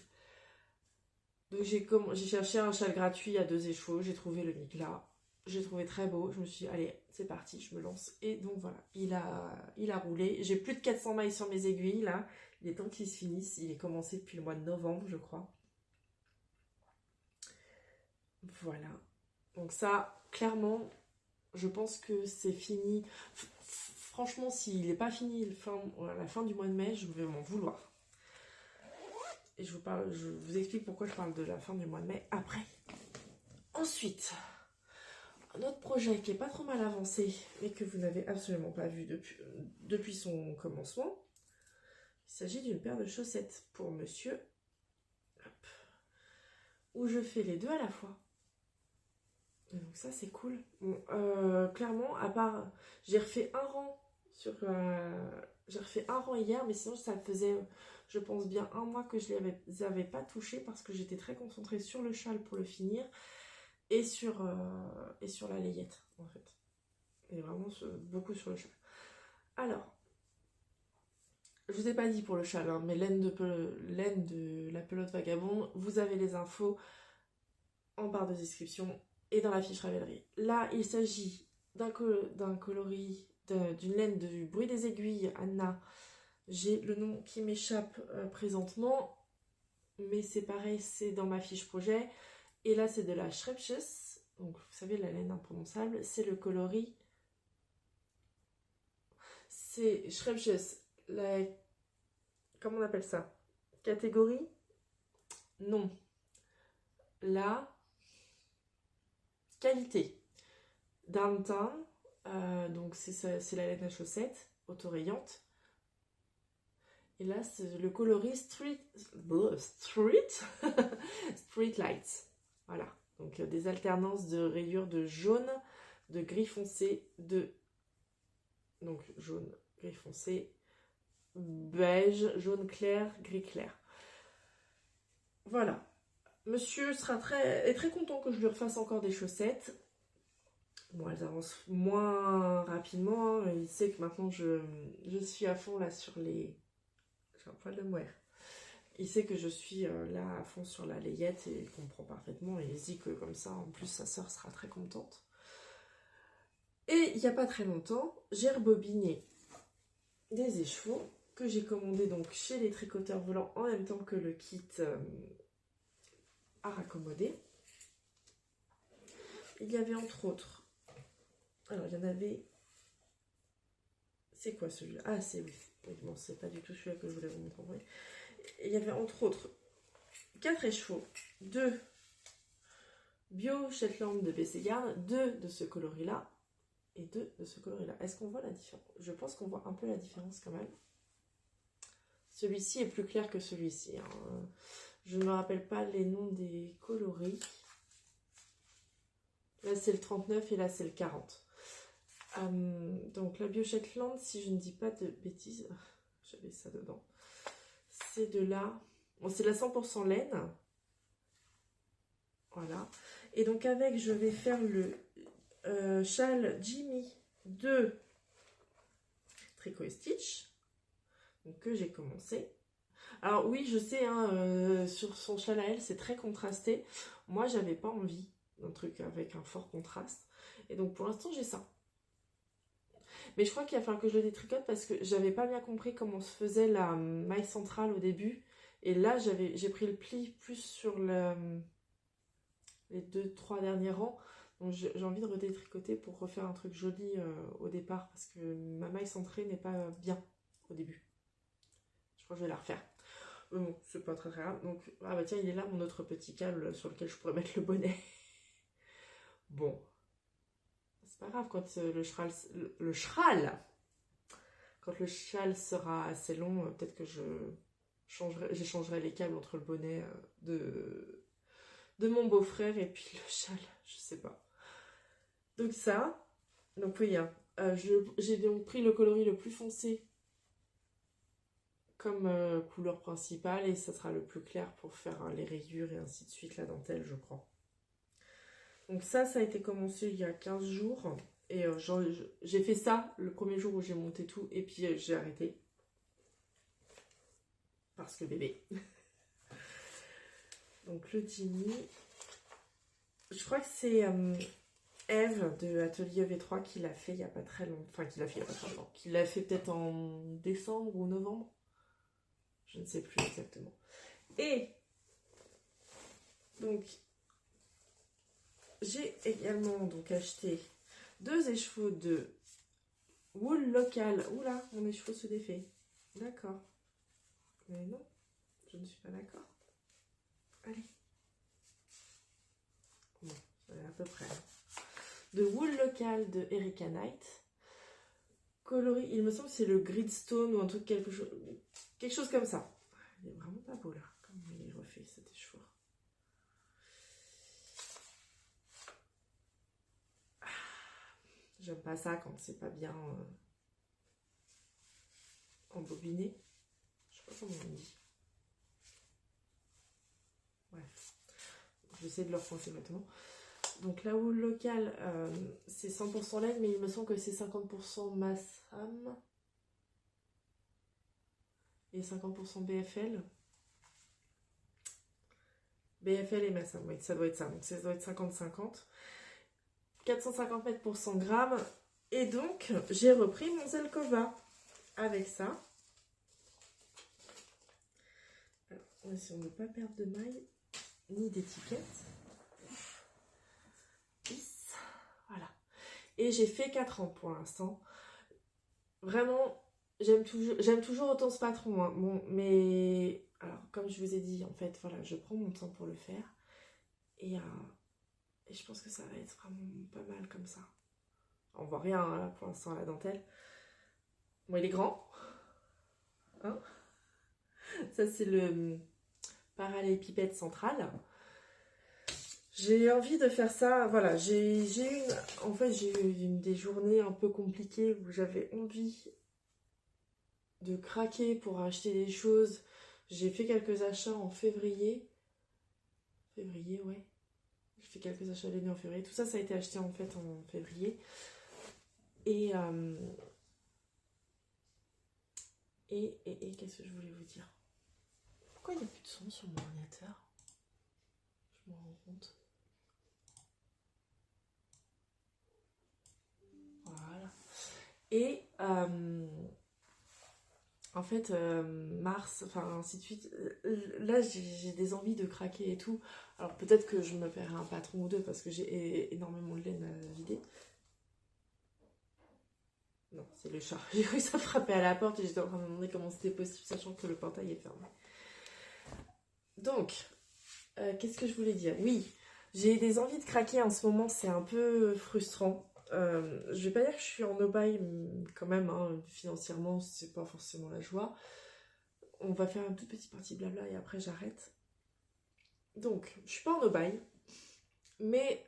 Donc j'ai cherché un châle gratuit à 2 échos, j'ai trouvé le Migla, j'ai trouvé très beau, je me suis dit, allez, c'est parti, je me lance. Et donc voilà, il a roulé. J'ai plus de 400 mailles sur mes aiguilles, là. Il est temps qu'il se finisse, il est commencé depuis le mois de novembre, je crois. Voilà. Donc ça, clairement, je pense que c'est fini. Franchement, s'il n'est pas fini à la fin du mois de mai, je vais m'en vouloir. Et je vous explique pourquoi je parle de la fin du mois de mai après. Ensuite, un autre projet qui est pas trop mal avancé, mais que vous n'avez absolument pas vu depuis son commencement. Il s'agit d'une paire de chaussettes pour monsieur. Hop. où je fais les deux à la fois. Et donc ça c'est cool. Bon, clairement, à part, j'ai refait un rang j'ai refait un rang hier, mais sinon ça faisait, je pense bien un mois que je ne les avais pas touchés parce que j'étais très concentrée sur le châle pour le finir et sur la layette en fait. Et vraiment beaucoup sur le châle. Alors, je vous ai pas dit pour le châle, hein, mais laine de la pelote vagabond, vous avez les infos en barre de description et dans la fiche Ravelry. Là, il s'agit d'un coloris, d'une laine du bruit des aiguilles, Anna. J'ai le nom qui m'échappe présentement, mais c'est pareil, c'est dans ma fiche projet. Et là, c'est de la Schreibschuss, donc vous savez, la laine imprononçable, c'est le coloris. C'est Schreibschuss, comment on appelle ça? Catégorie? Non. La qualité. Downtown, donc c'est la laine à chaussettes, autorayante. Et là, c'est le coloris Street Lights. Voilà. Donc des alternances de rayures de jaune, de gris foncé, donc jaune, gris foncé, beige, jaune clair, gris clair. Voilà. Monsieur est très content que je lui refasse encore des chaussettes. Bon, elles avancent moins rapidement. Il sait que maintenant je suis à fond là sur les... J'ai un poil de moire. Il sait que je suis là à fond sur la layette et il comprend parfaitement. Et il se dit que comme ça, en plus, sa soeur sera très contente. Et il n'y a pas très longtemps, j'ai rebobiné des écheveaux que j'ai commandés donc chez les tricoteurs volants en même temps que le kit à raccommoder. Il y avait entre autres... Alors, il y en avait... C'est quoi celui-là? Ah, c'est oui. Bon, c'est pas du tout celui-là que je voulais vous montrer. Il y avait entre autres 4 écheveaux, 2 Bio Shetland de Bességarde, 2 de ce coloris-là et 2 de ce coloris-là. Est-ce qu'on voit la différence? Je pense qu'on voit un peu la différence quand même. Celui-ci est plus clair que celui-ci. Hein. Je ne me rappelle pas les noms des coloris. Là, c'est le 39 et là, c'est le 40. Donc, la Bio Shetland, si je ne dis pas de bêtises, j'avais ça dedans. C'est de la... Bon, c'est de la 100% laine. Voilà. Et donc, avec, je vais faire le châle Jimmy de Tricot et Stitch. Donc, que j'ai commencé. Alors, oui, je sais, hein, sur son châle à elle, c'est très contrasté. Moi, j'avais pas envie d'un truc avec un fort contraste. Et donc, pour l'instant, j'ai ça. Mais je crois qu'il va falloir que je le détricote parce que j'avais pas bien compris comment se faisait la maille centrale au début. Et là, j'ai pris le pli plus sur les 2-3 derniers rangs. Donc j'ai envie de redétricoter pour refaire un truc joli au départ. Parce que ma maille centrée n'est pas bien au début. Je crois que je vais la refaire. Bon, c'est pas très grave. Donc, ah bah tiens, il est là mon autre petit câble sur lequel je pourrais mettre le bonnet. Bon. C'est pas grave quand quand le châle sera assez long, peut-être que j'échangerai les câbles entre le bonnet de mon beau-frère et puis le châle, je sais pas. Donc ça, donc oui, hein, j'ai donc pris le coloris le plus foncé comme couleur principale et ça sera le plus clair pour faire les rayures et ainsi de suite, la dentelle, je crois. Donc ça a été commencé il y a 15 jours. Et j'ai fait ça le premier jour où j'ai monté tout. Et puis j'ai arrêté. Parce que bébé. Donc le Jimmy. Je crois que c'est Eve de Atelier V3 qui l'a fait il n'y a pas très longtemps. Enfin, qui l'a fait il n'y a pas très longtemps. Qui l'a fait peut-être en décembre ou novembre. Je ne sais plus exactement. Et donc... J'ai également donc acheté 2 écheveaux de wool local. Oula, mon écheveau se défait. D'accord. Mais non, je ne suis pas d'accord. Allez. Bon, c'est à peu près. De wool local de Erika Knight. Coloris, il me semble que c'est le Gridstone ou un truc, quelque chose comme ça. Il est vraiment pas beau là, comme il est refait cet écheveau. J'aime pas ça quand c'est pas bien embobiné. Je sais pas comment on dit. Bref. J'essaie de le recoincer maintenant. Donc la houle locale, c'est 100% laine, mais il me semble que c'est 50% Massam et 50% BFL. BFL et Massam, oui, ça doit être ça. Donc ça doit être 50-50. 450 mètres pour 100 grammes. Et donc, j'ai repris mon Zelkova avec ça. Alors, on va essayer de ne pas perdre de maille ni d'étiquette. Voilà. Et j'ai fait 4 ans pour l'instant. Vraiment, j'aime toujours autant ce patron. Hein. Bon, mais alors, comme je vous ai dit, en fait, voilà, je prends mon temps pour le faire. Et je pense que ça va être vraiment pas mal comme ça. On voit rien hein, là, pour l'instant à la dentelle. Bon, il est grand. Hein, ça, c'est le parallélépipède central. J'ai envie de faire ça. Voilà, j'ai eu des journées un peu compliquées où j'avais envie de craquer pour acheter des choses. J'ai fait quelques achats en février. Février, ouais. J'ai fait quelques achats lainés en février. Tout ça, ça a été acheté en fait en février. Et qu'est-ce que je voulais vous dire? Pourquoi il n'y a plus de son sur mon ordinateur? Je me rends compte. Voilà. Et en fait, mars, enfin ainsi de suite. Là, j'ai des envies de craquer et tout. Alors peut-être que je me paierai un patron ou deux parce que j'ai énormément de laine à vider. Non, c'est le chat. J'ai cru que ça frappait à la porte et j'étais en train de me demander comment c'était possible, sachant que le portail est fermé. Donc, qu'est-ce que je voulais dire? Oui, j'ai des envies de craquer en ce moment, c'est un peu frustrant. Je vais pas dire que je suis en no-buy, quand même, hein, financièrement, c'est pas forcément la joie. On va faire une toute petite partie blabla et après j'arrête. Donc, je suis pas en no-buy, mais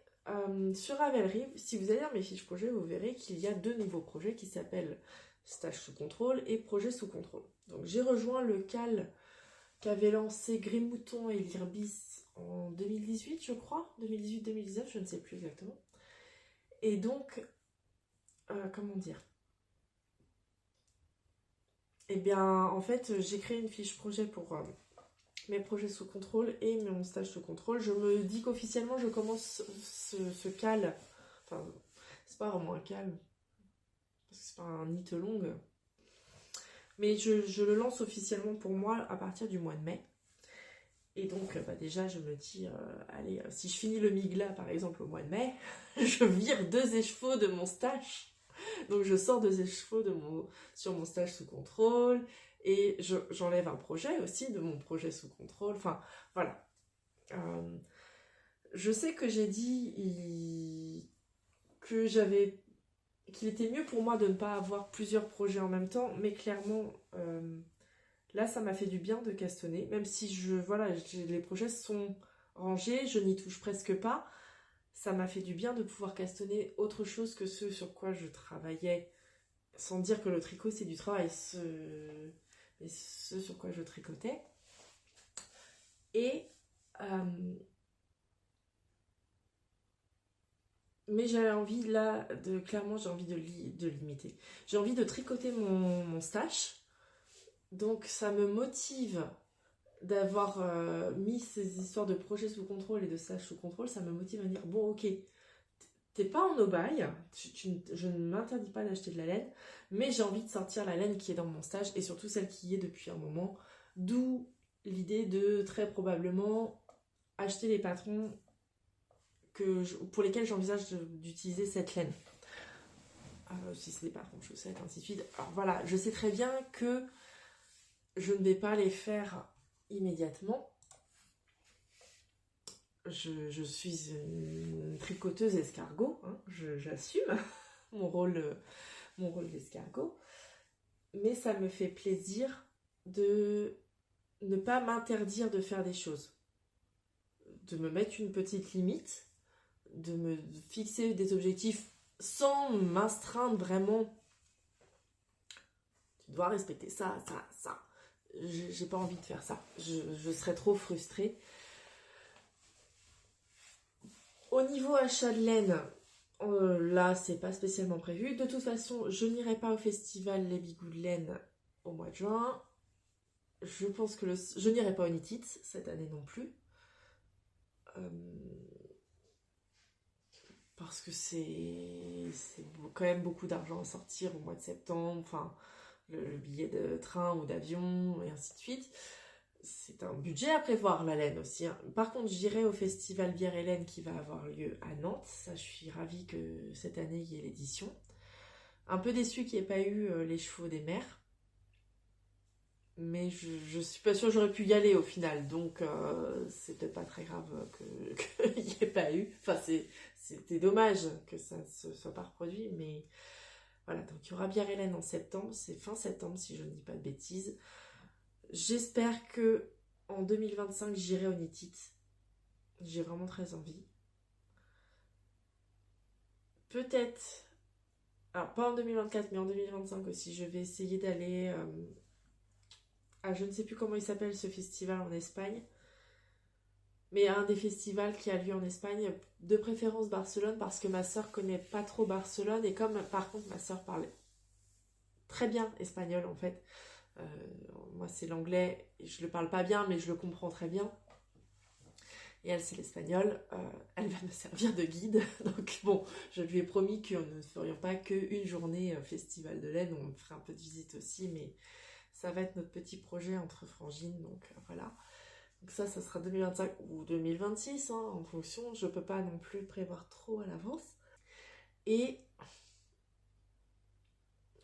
sur Ravelry, si vous allez dans mes fiches projets, vous verrez qu'il y a 2 nouveaux projets qui s'appellent Stage sous contrôle et Projet sous contrôle. Donc, j'ai rejoint le CAL qu'avait lancé Grimouton et Lirbis en 2018, je crois, 2018-2019, je ne sais plus exactement. Et donc, comment dire? Eh bien, en fait, j'ai créé une fiche projet pour mes projets sous contrôle et mon stage sous contrôle. Je me dis qu'officiellement, je commence ce CAL. Enfin, c'est pas vraiment un CAL, parce que c'est pas un knit long. Mais je le lance officiellement pour moi à partir du mois de mai. Et donc, déjà, je me dis, allez, si je finis le MIGLA, par exemple, au mois de mai, je vire 2 écheveaux de mon stage. Donc, je sors 2 écheveaux sur mon stage sous contrôle. Et j'enlève un projet aussi de mon projet sous contrôle. Enfin, voilà. Je sais que j'ai dit qu'il était mieux pour moi de ne pas avoir plusieurs projets en même temps. Mais clairement... là, ça m'a fait du bien de castonner, même si les projets sont rangés, je n'y touche presque pas. Ça m'a fait du bien de pouvoir castonner autre chose que ce sur quoi je travaillais, sans dire que le tricot c'est du travail, mais ce sur quoi je tricotais. Et mais j'avais envie là clairement j'ai envie de limiter. J'ai envie de tricoter mon stash. Donc ça me motive d'avoir mis ces histoires de projets sous contrôle et de stage sous contrôle, ça me motive à dire, bon ok, t'es pas en no-buy, je ne m'interdis pas d'acheter de la laine, mais j'ai envie de sortir la laine qui est dans mon stage et surtout celle qui y est depuis un moment, d'où l'idée de très probablement acheter les patrons pour lesquels j'envisage d'utiliser cette laine. Si c'est des patrons de chaussettes, ainsi de suite. Alors voilà, je sais très bien que je ne vais pas les faire immédiatement. Je suis une tricoteuse escargot, hein, j'assume mon rôle d'escargot. Mais ça me fait plaisir de ne pas m'interdire de faire des choses. De me mettre une petite limite, de me fixer des objectifs sans m'astreindre vraiment. Tu dois respecter ça. J'ai pas envie de faire ça. Je serais trop frustrée. Au niveau achat de laine, là, c'est pas spécialement prévu. De toute façon, je n'irai pas au festival Les Bigoux de laine au mois de juin. Je pense que je n'irai pas au Knit It cette année non plus. Parce que c'est quand même beaucoup d'argent à sortir au mois de septembre. Enfin, le billet de train ou d'avion, et ainsi de suite. C'est un budget à prévoir, la laine aussi, hein. Par contre, j'irai au festival Bière et Laine qui va avoir lieu à Nantes. Ça, je suis ravie que cette année, il y ait l'édition. Un peu déçue qu'il n'y ait pas eu les chevaux des mers. Mais je suis pas sûre que j'aurais pu y aller au final. Donc, c'est peut-être pas très grave qu'il n'y ait pas eu. Enfin, c'était dommage que ça ne se soit pas reproduit. Mais voilà, donc il y aura Bière et Laine en septembre. C'est fin septembre, si je ne dis pas de bêtises. J'espère que en 2025, j'irai au Knit It. J'ai vraiment très envie. Peut-être, alors pas en 2024, mais en 2025 aussi, je vais essayer d'aller à je ne sais plus comment il s'appelle ce festival en Espagne. Mais un des festivals qui a lieu en Espagne, de préférence Barcelone, parce que ma soeur connaît pas trop Barcelone. Et comme par contre ma soeur parle très bien espagnol en fait, moi c'est l'anglais, je le parle pas bien mais je le comprends très bien. Et elle c'est l'espagnol, elle va me servir de guide. Donc bon, je lui ai promis que nous ne ferions pas qu'une journée festival de laine, on ferait un peu de visite aussi, mais ça va être notre petit projet entre frangines, donc voilà. Donc ça sera 2025 ou 2026, hein, en fonction, je peux pas non plus prévoir trop à l'avance. Et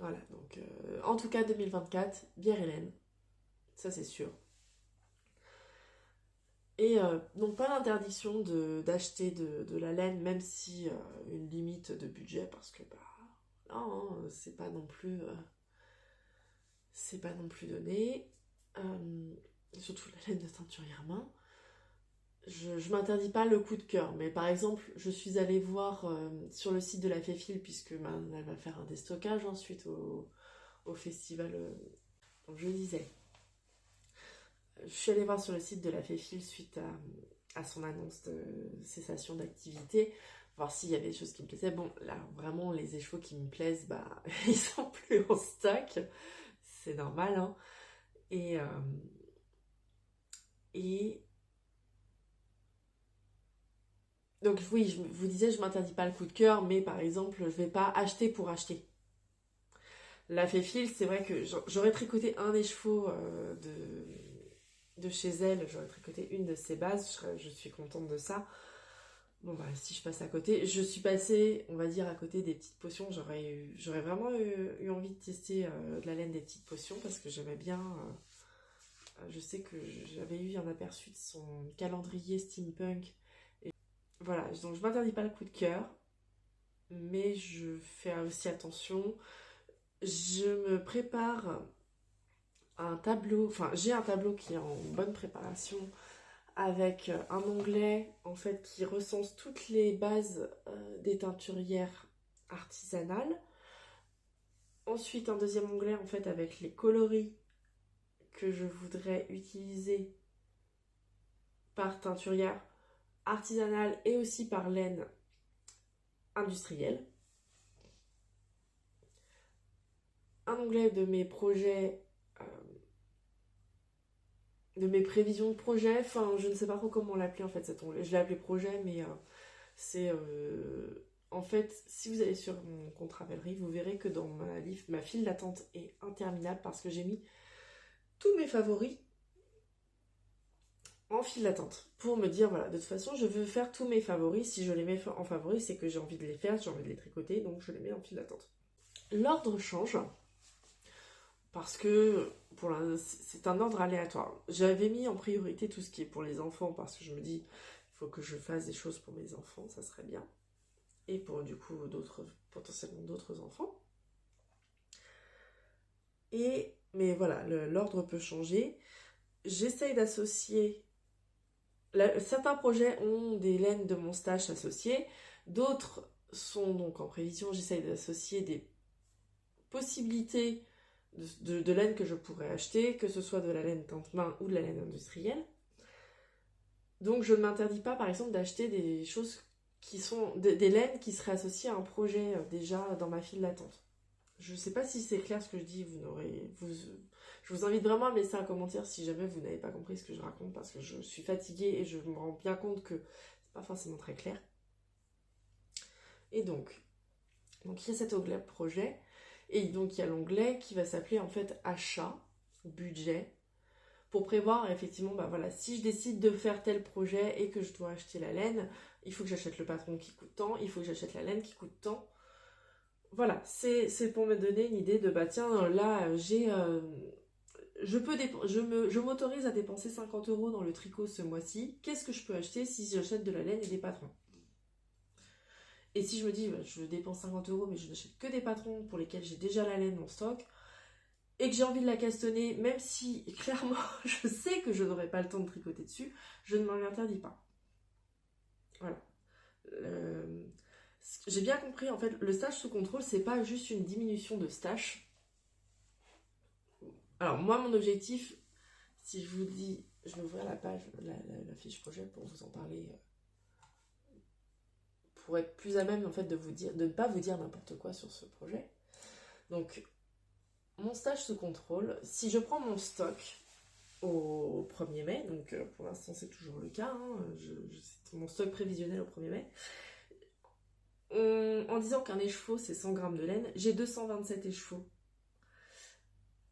voilà, donc en tout cas 2024, Bière et Laine, ça c'est sûr. Et donc pas l'interdiction d'acheter de la laine, même si une limite de budget, parce que bah non, hein, c'est pas non plus donné. Surtout la laine de teinturière main. Je m'interdis pas le coup de cœur, mais par exemple, je suis allée voir sur le site de la Féfil, puisque elle va faire un déstockage ensuite au festival. Donc je disais, je suis allée voir sur le site de la Féfil suite à son annonce de cessation d'activité, voir s'il y avait des choses qui me plaisaient. Bon, là, vraiment, les écheveaux qui me plaisent, bah, ils sont plus en stock. C'est normal, hein. Et donc oui, je vous disais, je m'interdis pas le coup de cœur, mais par exemple, je vais pas acheter pour acheter. La Féfil, c'est vrai que j'aurais tricoté un écheveau de chez elle, j'aurais tricoté une de ses bases, je suis contente de ça. Bon bah si je passe à côté, je suis passée, on va dire, à côté des petites potions, j'aurais vraiment eu envie de tester de la laine des petites potions, parce que j'aimais bien, je sais que j'avais eu un aperçu de son calendrier steampunk. Et voilà, donc je m'interdis pas le coup de cœur, mais je fais aussi attention. Je me prépare un tableau, enfin j'ai un tableau qui est en bonne préparation, avec un onglet en fait qui recense toutes les bases des teinturières artisanales. Ensuite un deuxième onglet en fait avec les coloris que je voudrais utiliser par teinturière artisanale et aussi par laine industrielle. Un onglet de mes projets, de mes prévisions de projet, enfin je ne sais pas trop comment l'appeler en fait cet onglet, je l'ai appelé projet mais c'est en fait si vous allez sur mon compte Ravelry, vous verrez que dans ma file d'attente est interminable parce que j'ai mis tous mes favoris en file d'attente pour me dire voilà, de toute façon je veux faire tous mes favoris, si je les mets en favoris c'est que j'ai envie de les faire, j'ai envie de les tricoter, donc je les mets en file d'attente. L'ordre change parce que c'est un ordre aléatoire. J'avais mis en priorité tout ce qui est pour les enfants parce que je me dis il faut que je fasse des choses pour mes enfants, ça serait bien. Et pour du coup potentiellement d'autres enfants. Mais voilà, l'ordre peut changer. J'essaye d'associer. Certains projets ont des laines de mon stash associées, d'autres sont donc en prévision. J'essaye d'associer des possibilités de laine que je pourrais acheter, que ce soit de la laine teinte-main ou de la laine industrielle. Donc je ne m'interdis pas par exemple d'acheter des choses qui sont des laines qui seraient associées à un projet déjà dans ma file d'attente. Je ne sais pas si c'est clair ce que je dis, je vous invite vraiment à me laisser un commentaire si jamais vous n'avez pas compris ce que je raconte, parce que je suis fatiguée et je me rends bien compte que c'est pas forcément très clair. Et donc il y a cet onglet projet, et donc il y a l'onglet qui va s'appeler en fait achat, budget, pour prévoir effectivement, voilà, si je décide de faire tel projet et que je dois acheter la laine, il faut que j'achète le patron qui coûte tant, il faut que j'achète la laine qui coûte tant. Voilà, c'est pour me donner une idée de, tiens, là, je m'autorise à dépenser 50 € dans le tricot ce mois-ci. Qu'est-ce que je peux acheter si j'achète de la laine et des patrons? Et si je me dis, je dépense 50 € mais je n'achète que des patrons pour lesquels j'ai déjà la laine en stock, et que j'ai envie de la castonner, même si clairement je sais que je n'aurai pas le temps de tricoter dessus, je ne m'en interdis pas. Voilà. J'ai bien compris, en fait, le stage sous contrôle, c'est pas juste une diminution de stage. Alors moi, mon objectif, si je vous dis, je vais ouvrir la page, la fiche projet pour vous en parler, pour être plus à même en fait de ne pas vous dire n'importe quoi sur ce projet. Donc mon stage sous contrôle, si je prends mon stock au 1er mai, donc pour l'instant c'est toujours le cas, c'est mon stock prévisionnel au 1er mai, en disant qu'un écheveau c'est 100 grammes de laine, j'ai 227 écheveaux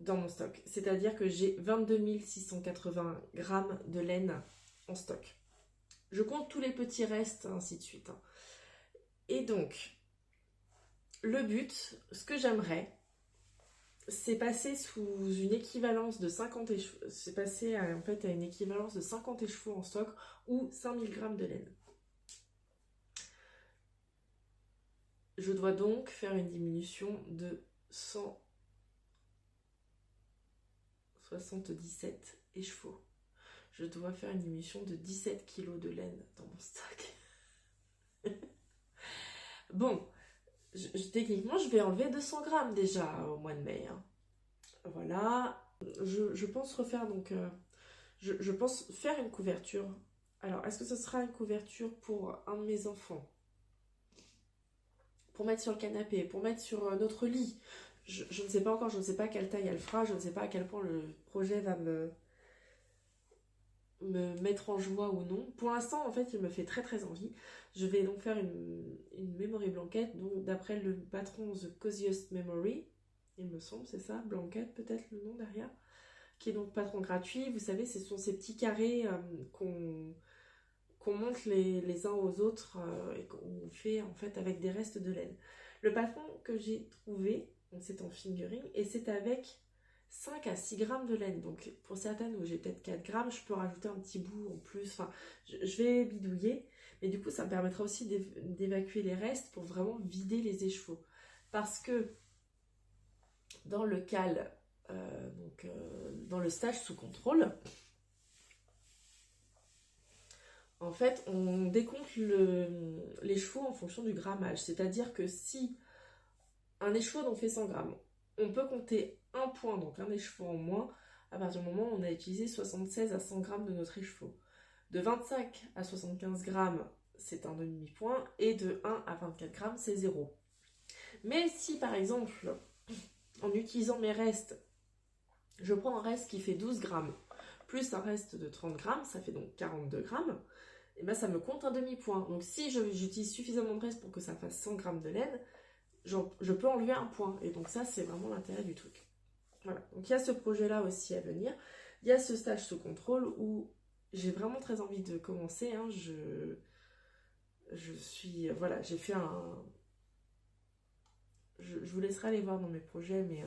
dans mon stock, c'est-à-dire que j'ai 22 680 grammes de laine en stock. Je compte tous les petits restes, ainsi de suite. Et donc, le but, ce que j'aimerais, c'est passer sous une équivalence de 50 écheveaux, c'est passer à une équivalence de 50 écheveaux en stock ou 5000 grammes de laine. Je dois donc faire une diminution de 177 écheveaux. Je dois faire une diminution de 17 kg de laine dans mon stock. Bon, techniquement, je vais enlever 200 grammes déjà au mois de mai. Voilà. Je pense refaire donc... je pense faire une couverture. Alors, est-ce que ce sera une couverture pour un de mes enfants? Pour mettre sur le canapé, pour mettre sur notre lit? Je ne sais pas encore, je ne sais pas quelle taille elle fera, je ne sais pas à quel point le projet va me mettre en joie ou non. Pour l'instant, en fait, il me fait très très envie. Je vais donc faire une memory blanket, donc d'après le patron The Coziest Memory, il me semble, c'est ça, blanket peut-être le nom derrière, qui est donc patron gratuit. Vous savez, ce sont ces petits carrés qu'on monte les uns aux autres et qu'on fait en fait avec des restes de laine. Le patron que j'ai trouvé, c'est en fingering, et c'est avec 5 à 6 grammes de laine. Donc pour certaines où j'ai peut-être 4 grammes, je peux rajouter un petit bout en plus. Enfin, je vais bidouiller. Mais du coup, ça me permettra aussi d'évacuer les restes pour vraiment vider les écheveaux. Parce que dans le cal, dans le stage sous contrôle, en fait, on décompte les chevaux en fonction du grammage. C'est-à-dire que si un écheveau donc fait 100 grammes, on peut compter un point, donc un écheveau en moins, à partir du moment où on a utilisé 76 à 100 grammes de notre écheveau. De 25 à 75 grammes, c'est un demi-point, et de 1 à 24 grammes, c'est 0. Mais si par exemple, en utilisant mes restes, je prends un reste qui fait 12 grammes, plus un reste de 30 grammes, ça fait donc 42 grammes, et bien ça me compte un demi-point. Donc si j'utilise suffisamment de reste pour que ça fasse 100 grammes de laine, je peux enlever un point. Et donc ça, c'est vraiment l'intérêt du truc. Voilà. Donc il y a ce projet-là aussi à venir. Il y a ce stage sous contrôle où j'ai vraiment très envie de commencer. Je suis... Voilà, j'ai fait un... Je vous laisserai aller voir dans mes projets, mais...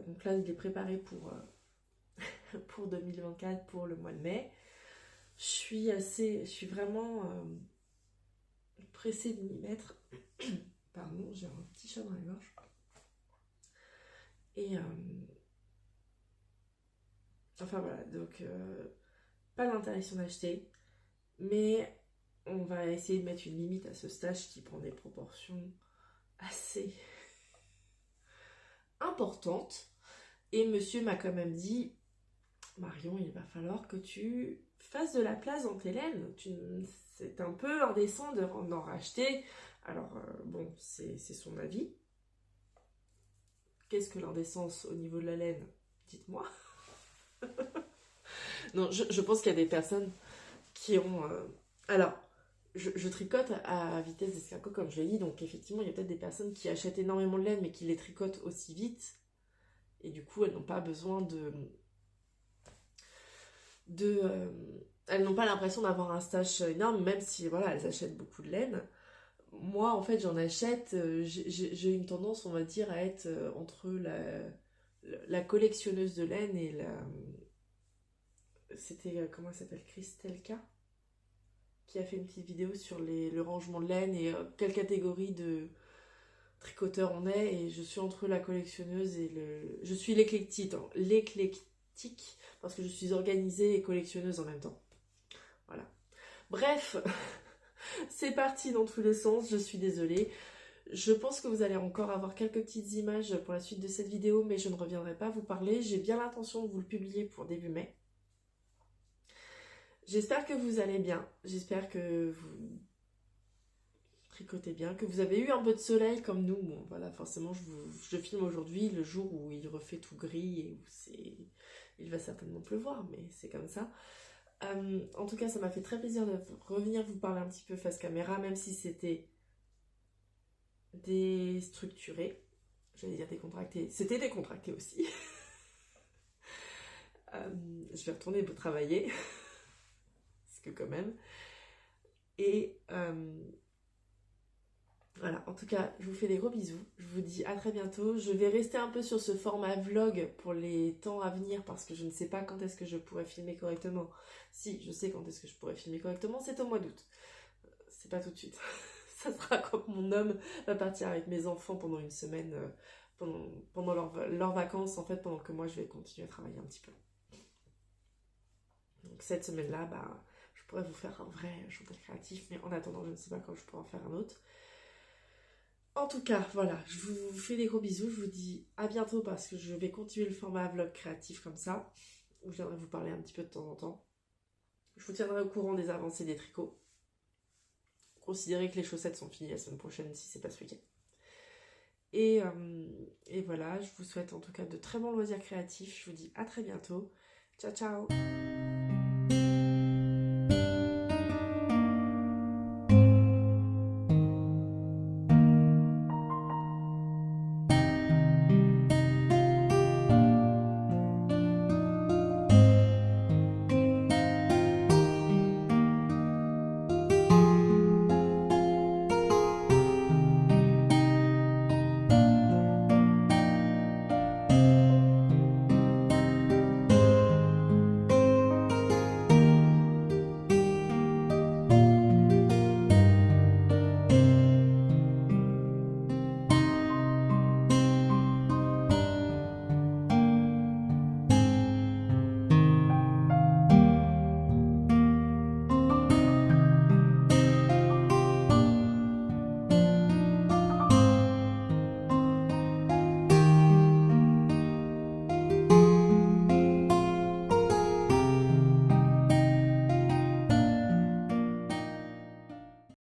donc là, il est préparé pour 2024, pour le mois de mai. Je suis vraiment pressée de m'y mettre. Pardon, j'ai un petit chat dans la gorge. Et enfin voilà, donc pas l'interdiction d'acheter, mais on va essayer de mettre une limite à ce stage qui prend des proportions assez importantes. Et monsieur m'a quand même dit, Marion, il va falloir que tu fasses de la place dans tes laines. C'est un peu indécent d'en racheter. Alors, bon, c'est son avis. Qu'est-ce que l'indécence au niveau de la laine? Dites-moi. Non, je pense qu'il y a des personnes qui ont... Alors, je tricote à vitesse d'escargot, comme je l'ai dit. Donc, effectivement, il y a peut-être des personnes qui achètent énormément de laine, mais qui les tricotent aussi vite. Et du coup, elles n'ont pas besoin elles n'ont pas l'impression d'avoir un stage énorme, même si voilà, elles achètent beaucoup de laine. Moi, en fait, j'en achète. J'ai une tendance, on va dire, à être entre la collectionneuse de laine et la. C'était, comment elle s'appelle, Christelka, qui a fait une petite vidéo sur le rangement de laine et quelle catégorie de tricoteur on est. Et je suis entre la collectionneuse et le. Je suis l'éclectique, hein, l'éclectique, parce que je suis organisée et collectionneuse en même temps. Voilà. Bref, c'est parti dans tous les sens, je suis désolée. Je pense que vous allez encore avoir quelques petites images pour la suite de cette vidéo, mais je ne reviendrai pas vous parler. J'ai bien l'intention de vous le publier pour début mai. J'espère que vous allez bien, j'espère que vous tricotez bien, que vous avez eu un peu de soleil comme nous. Bon, voilà, forcément, je filme aujourd'hui le jour où il refait tout gris et où il va certainement pleuvoir, mais c'est comme ça. En tout cas, ça m'a fait très plaisir de revenir vous parler un petit peu face caméra, même si c'était déstructuré. J'allais dire décontracté. C'était décontracté aussi. Je vais retourner travailler. Parce que quand même. Et voilà, en tout cas, je vous fais des gros bisous. Je vous dis à très bientôt. Je vais rester un peu sur ce format vlog pour les temps à venir parce que je ne sais pas quand est-ce que je pourrai filmer correctement. Si, je sais quand est-ce que je pourrai filmer correctement, c'est au mois d'août. C'est pas tout de suite. Ça sera quand mon homme va partir avec mes enfants pendant une semaine, pendant leurs vacances, en fait, pendant que moi je vais continuer à travailler un petit peu. Donc cette semaine-là, bah, je pourrais vous faire un vrai chantage créatif, mais en attendant, je ne sais pas quand je pourrai en faire un autre. En tout cas, voilà, je vous fais des gros bisous, je vous dis à bientôt parce que je vais continuer le format vlog créatif comme ça, où je viendrai vous parler un petit peu de temps en temps. Je vous tiendrai au courant des avancées des tricots. Considérez que les chaussettes sont finies la semaine prochaine si c'est pas ce week-end. Et voilà, je vous souhaite en tout cas de très bons loisirs créatifs. Je vous dis à très bientôt. Ciao, ciao!